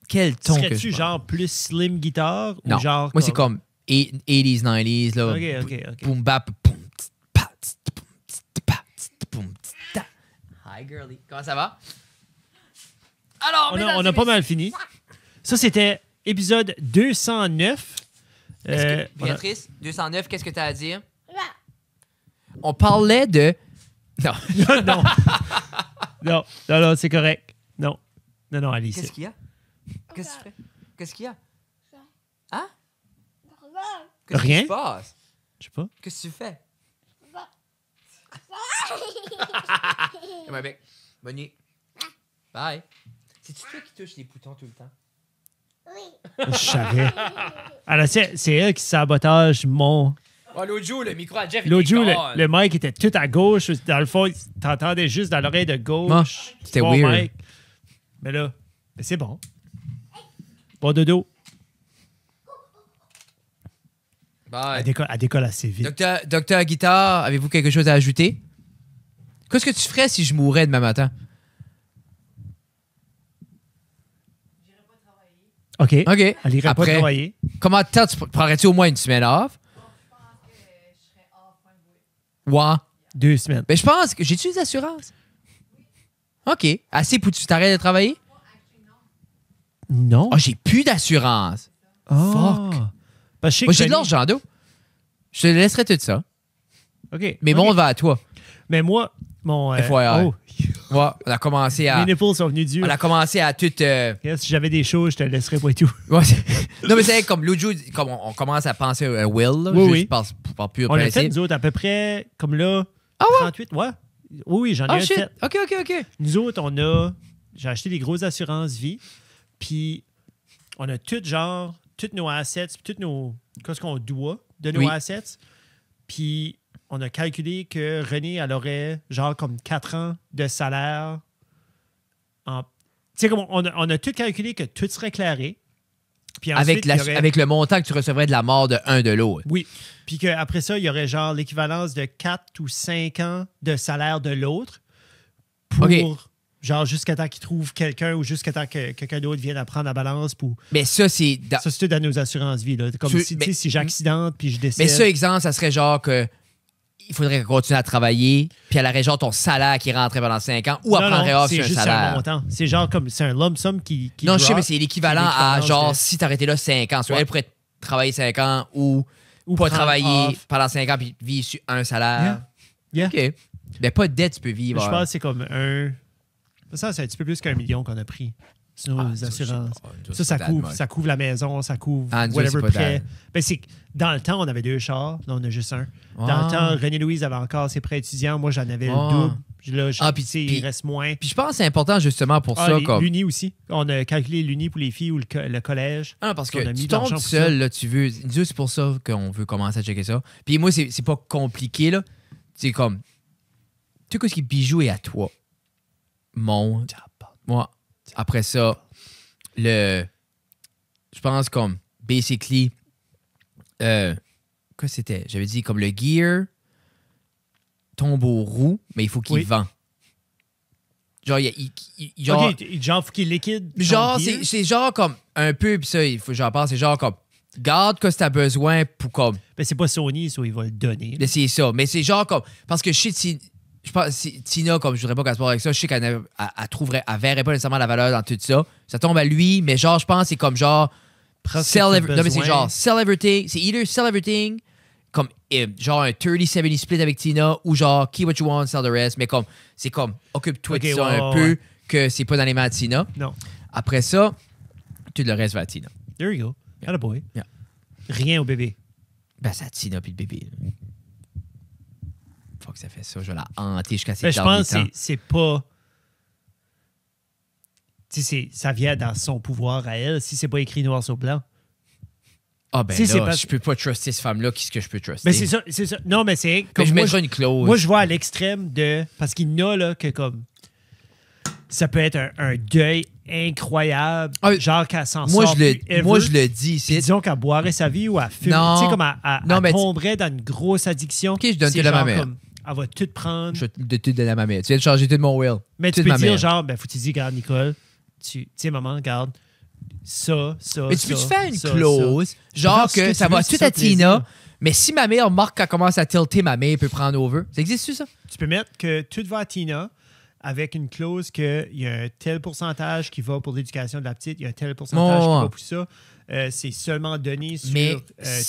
Quel ton que Serais-tu je genre plus slim guitare Non. ou genre. Moi, c'est comme 80s, 90s. Là. OK. Boom bap, boum, tst, pa, tst, boum, tst, pa, tst, boum, tst, ta. Hi, girly. Comment ça va? Alors, On a pas mal fini. Ça, c'était épisode 209. Béatrice, 209, qu'est-ce que tu as à dire? On parlait de. Non. non, c'est correct. Non, Alice. Qu'est-ce qu'il y a? Qu'est-ce que tu fais? Qu'est-ce qu'il y a? Hein? Qu'est-ce Rien. qui se passe? Je sais pas. Qu'est-ce que tu fais? Ouais, bec. Bonne nuit. Bye. C'est-tu toi qui touches les boutons tout le temps? Je savais. Alors, c'est elle qui sabotage mon. Oh, l'autre jour, le micro à Jeff L'autre jour, était le mic était tout à gauche. Dans le fond, t'entendais juste dans l'oreille de gauche. Moi, c'était Bon weird. mic. Mais là, c'est bon. Bon dodo. Bye. Elle décolle assez vite. Docteur Guitare, avez-vous quelque chose à ajouter? Qu'est-ce que tu ferais si je mourais demain matin? OK. OK. Elle irait pas Après, travailler. comment de temps prendrais-tu au moins une semaine off? Ouais. 2 semaines. Ben, je pense que j'ai-tu des assurances? OK. Assez pour que tu t'arrêtes de travailler? Non. Oh, j'ai plus d'assurance. Fuck. Parce que je sais Moi, que j'ai de l'argent d'eau. Je te laisserai tout ça. OK. Mais OK. bon, on va à toi. Mais moi, mon... FYI. Oh, Ouais, on a commencé à... mes nipples sont venus durs. On a commencé à tout... Si j'avais des choses, je te laisserais pas et tout. Ouais, non, mais c'est comme l'autre jour, comme on commence à penser à Will, là, Oui, juste oui. par pur On a fait, principe. nous autres, à peu près, comme là, Ah ouais? 38. Ouais. Oui, j'en ai Ah, un shit. fait. OK. Nous autres, j'ai acheté des grosses assurances vie, puis on a toutes nos assets, puis qu'est-ce qu'on doit de nos Oui. assets, puis on a calculé que Renée, elle aurait genre comme 4 ans de salaire. Tu sais, comme on a tout calculé que tout serait clairé. Puis ensuite, il y aurait- Avec le montant que tu recevrais de la mort de un de l'autre. Oui. Puis qu'après ça, il y aurait genre l'équivalence de 4 ou 5 ans de salaire de l'autre pour, OK. genre, jusqu'à temps qu'il trouve quelqu'un ou jusqu'à temps que quelqu'un d'autre vienne à prendre la balance. Pour... Mais ça, c'est... Ça, c'est tout dans nos assurances-vie. Là. Comme si, tu sais, si j'accidente puis je décède... Mais ça, exemple, ça serait genre que il faudrait qu'elle continue à travailler, puis elle aurait genre ton salaire qui rentrait pendant 5 ans, ou elle Non, prendrait off c'est sur un juste un salaire. montant. C'est genre comme... C'est un lump sum qui Non, je sais, drop, mais c'est l'équivalent qui est à l'équivalence genre de- si t'arrêtais là 5 ans. Soit Ouais. elle pourrait travailler 5 ans ou pas prendre travailler off. pendant 5 ans puis vivre sur un salaire. Yeah. OK. Mais pas de dette, tu peux vivre. Je pense que c'est comme Ça, c'est un petit peu plus qu'1 million qu'on a pris sur nos ça, assurances. je sais pas. Ça couvre la maison, ça couvre Ah, nous autres, whatever c'est pas prêt. tant. Ben, c'est que dans le temps, on avait 2 chars. Là, on a juste un. Dans Ah. le temps, René-Louise avait encore ses prêts étudiants. Moi, j'en avais Ah. le double. Là, Puis- tu sais, puis- il reste moins. Puis je pense que c'est important justement pour ça. Comme... L'uni aussi. On a calculé l'uni pour les filles ou le collège. Ah non, parce On a que mis tu de l'argent tombes pour seul, là, tu veux. Nous, c'est pour ça qu'on veut commencer à checker ça. Puis moi, c'est pas compliqué, là. C'est comme. Tu sais, ce qui est bijou est à toi. Mon. Moi. Après ça, je pense comme. Basically. Quoi c'était? J'avais dit comme le gear tombe aux roues, mais il faut qu'il Oui. vend. Genre, genre, OK, genre, faut qu'il liquide. son genre, gear. c'est genre comme un peu, puis ça, il faut que j'en parle, c'est genre comme, garde que t'as besoin pour comme, Ben, c'est pas Sony, ça, il va le donner. c'est ça. Mais c'est genre comme, parce que je pense Tina, comme je voudrais pas qu'elle se parle avec ça, je sais qu'elle trouverait, elle verrait pas nécessairement la valeur dans tout ça. Ça tombe à lui, mais genre, je pense que c'est comme genre, Prends ce que t'as non, mais c'est besoin. genre, sell everything, c'est either sell everything, comme, genre un 30-70 split avec Tina, ou genre, keep what you want, sell the rest, mais comme, c'est comme, occupe-toi de Ok, ça ouais, un ouais, peu, ouais. que c'est pas dans les mains de Tina. Non. Après ça, tout le reste va à Tina. There you go. Yeah. Attaboy. Yeah. Rien au bébé. Ben, c'est à Tina puis le bébé. Là. Faut que ça fait ça. Je vais la hanter jusqu'à ses Ben, je derniers pense que temps. c'est pas... Tu sais, ça vient dans son pouvoir à elle, si c'est pas écrit noir sur blanc. Ah ben Si, c'est là, pas- je peux pas truster cette femme-là. Qu'est-ce que je peux truster? Ben, c'est ça. Non, mais c'est... Mais comme je moi, mettrai une clause. Moi, je vois à l'extrême de... Parce qu'il y en a, là, que comme... Ça peut être un deuil incroyable, Ah, genre qu'elle s'en moi, sort plus ever. moi, je le dis Puis ici. disons qu'elle boirait sa vie ou elle fume. Non. Tu sais, comme Non, elle mais tomberait dans une grosse addiction. Ok, je donne C'est tout à ma genre mère. comme, elle va tout prendre. Je vais te donner à ma mère. Tu viens de changer tout de mon will. Mais Tout tu de peux ma dire, mère. genre, ben, faut que tu dis, regarde, Nicole, tu sais, maman, regarde, ça. Mais tu peux-tu ça, faire une ça, clause, ça. genre Tu peux faire que ce ça tu va veux, tout c'est ça à le plaisir. Tina, mais si ma mère marque qu'elle commence à tilter, ma mère peut prendre over. Ça existe-tu, ça? Tu peux mettre que tout va à Tina avec une clause qu'il y a un tel pourcentage qui va pour l'éducation de la petite, il y a un tel pourcentage Oh. qui va pour ça. C'est seulement donné sur Mais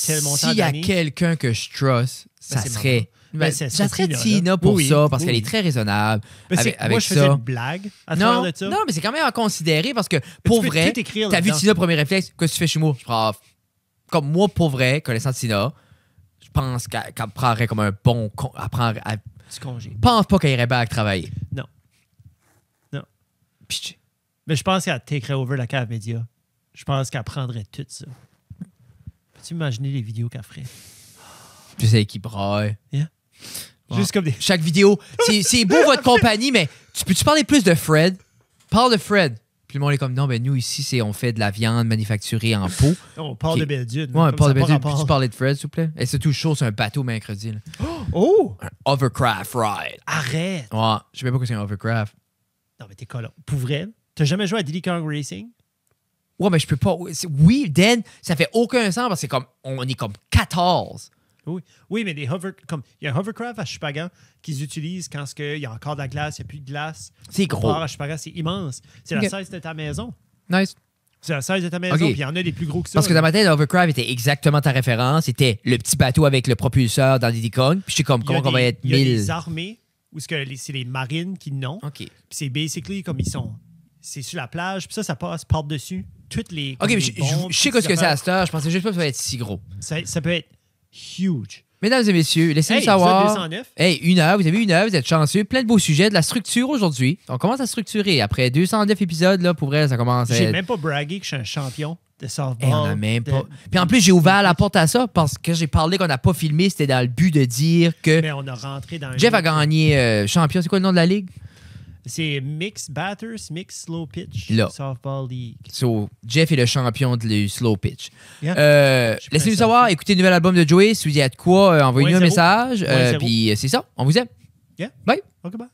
tel montant s'il y a d'année. quelqu'un que je trust, ça c'est serait... maman. Ben, ça ça serait serait Tina, Tina là. pour Oui, ça, parce oui, qu'elle oui. est très raisonnable Ben, avec, moi, avec je faisais ça. une blague à travers Non, de ça. non, mais c'est quand même à considérer parce que pour peux vrai, tout écrire t'as vu là-dedans. Tina, premier réflexe, qu'est-ce que tu fais chez moi? Je prends off. Comme moi, pour vrai, connaissant Tina, je pense qu'elle prendrait comme un bon... Elle Du congé. pense pas qu'elle irait back travailler. Non. Non. Puis, Mais je pense qu'elle takerait over la cave média. Je pense qu'elle prendrait tout ça. Peux-tu imaginer les vidéos qu'elle ferait? tu sais qui braille. Yeah. Ouais. Juste comme des... Chaque vidéo, c'est beau votre compagnie, mais peux-tu parler plus de Fred? Parle de Fred. Puis le monde est comme, non, ben nous, ici, on fait de la viande manufacturée en pot. On parle Ok. de Belle-Dune. Ouais, on comme parle ça, de pas Peux-tu rapport. parler de Fred, s'il vous plaît? Et c'est tout chaud sur un bateau mercredi. Là. Oh! Un hovercraft ride. Arrête! Ouais, je sais même pas que c'est un hovercraft. Non, mais t'es colon. Pour vrai, t'as jamais joué à Diddy Kong Racing? Ouais, mais je peux pas. Oui, Dan, ça fait aucun sens parce que c'est comme, on est comme 14. Oui, mais il y a un hovercraft à Chupagan qu'ils utilisent quand il y a encore de la glace, il n'y a plus de glace. C'est On gros. part à Chupagan, c'est immense. C'est Ok. la size de ta maison. Nice. C'est la size de ta maison, Ok. puis il y en a des plus gros que ça. Parce que dans ma tête, Overcraft était exactement ta référence. C'était le petit bateau avec le propulseur dans Diddy Kong. Puis je sais comme, Il y a comment on va des- être Il y a 1000. des armées où c'est les marines qui n'ont. OK. Puis c'est basically comme ils sont. C'est sur la plage, puis ça passe par-dessus toutes les. OK, comme mais les je bombes, sais puis ce que c'est à affaires. cette heure. Je pensais juste pas que ça va être si gros. Ça peut être huge. Mesdames et messieurs, laissez-nous Hey, savoir. épisode 209. Hey, 1 heure, vous avez 1 heure, vous êtes chanceux. Plein de beaux sujets, de la structure aujourd'hui. On commence à structurer. Après 209 épisodes, là, pour vrai, ça commence à J'ai être... même pas bragué que je suis un champion de softball. Hey, on a même de- pas... Puis en plus, j'ai ouvert la porte à ça parce que j'ai parlé qu'on n'a pas filmé. C'était dans le but de dire que Mais on a rentré dans un Jeff a autre- gagné champion. C'est quoi le nom de la ligue? C'est Mixed Batters, Mixed Slow Pitch Là. Softball League. So, Jeff est le champion du slow pitch. Yeah. Je Laissez-nous prends savoir, ça. écoutez le nouvel album de Joey. Si vous y êtes quoi, envoyez-nous un 0. message. -0. Puis c'est ça, on vous aime. Yeah. Bye. OK, bye.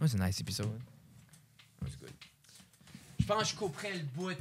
Oh, c'est un nice épisode. That was good. Je pense que je couperais le bout.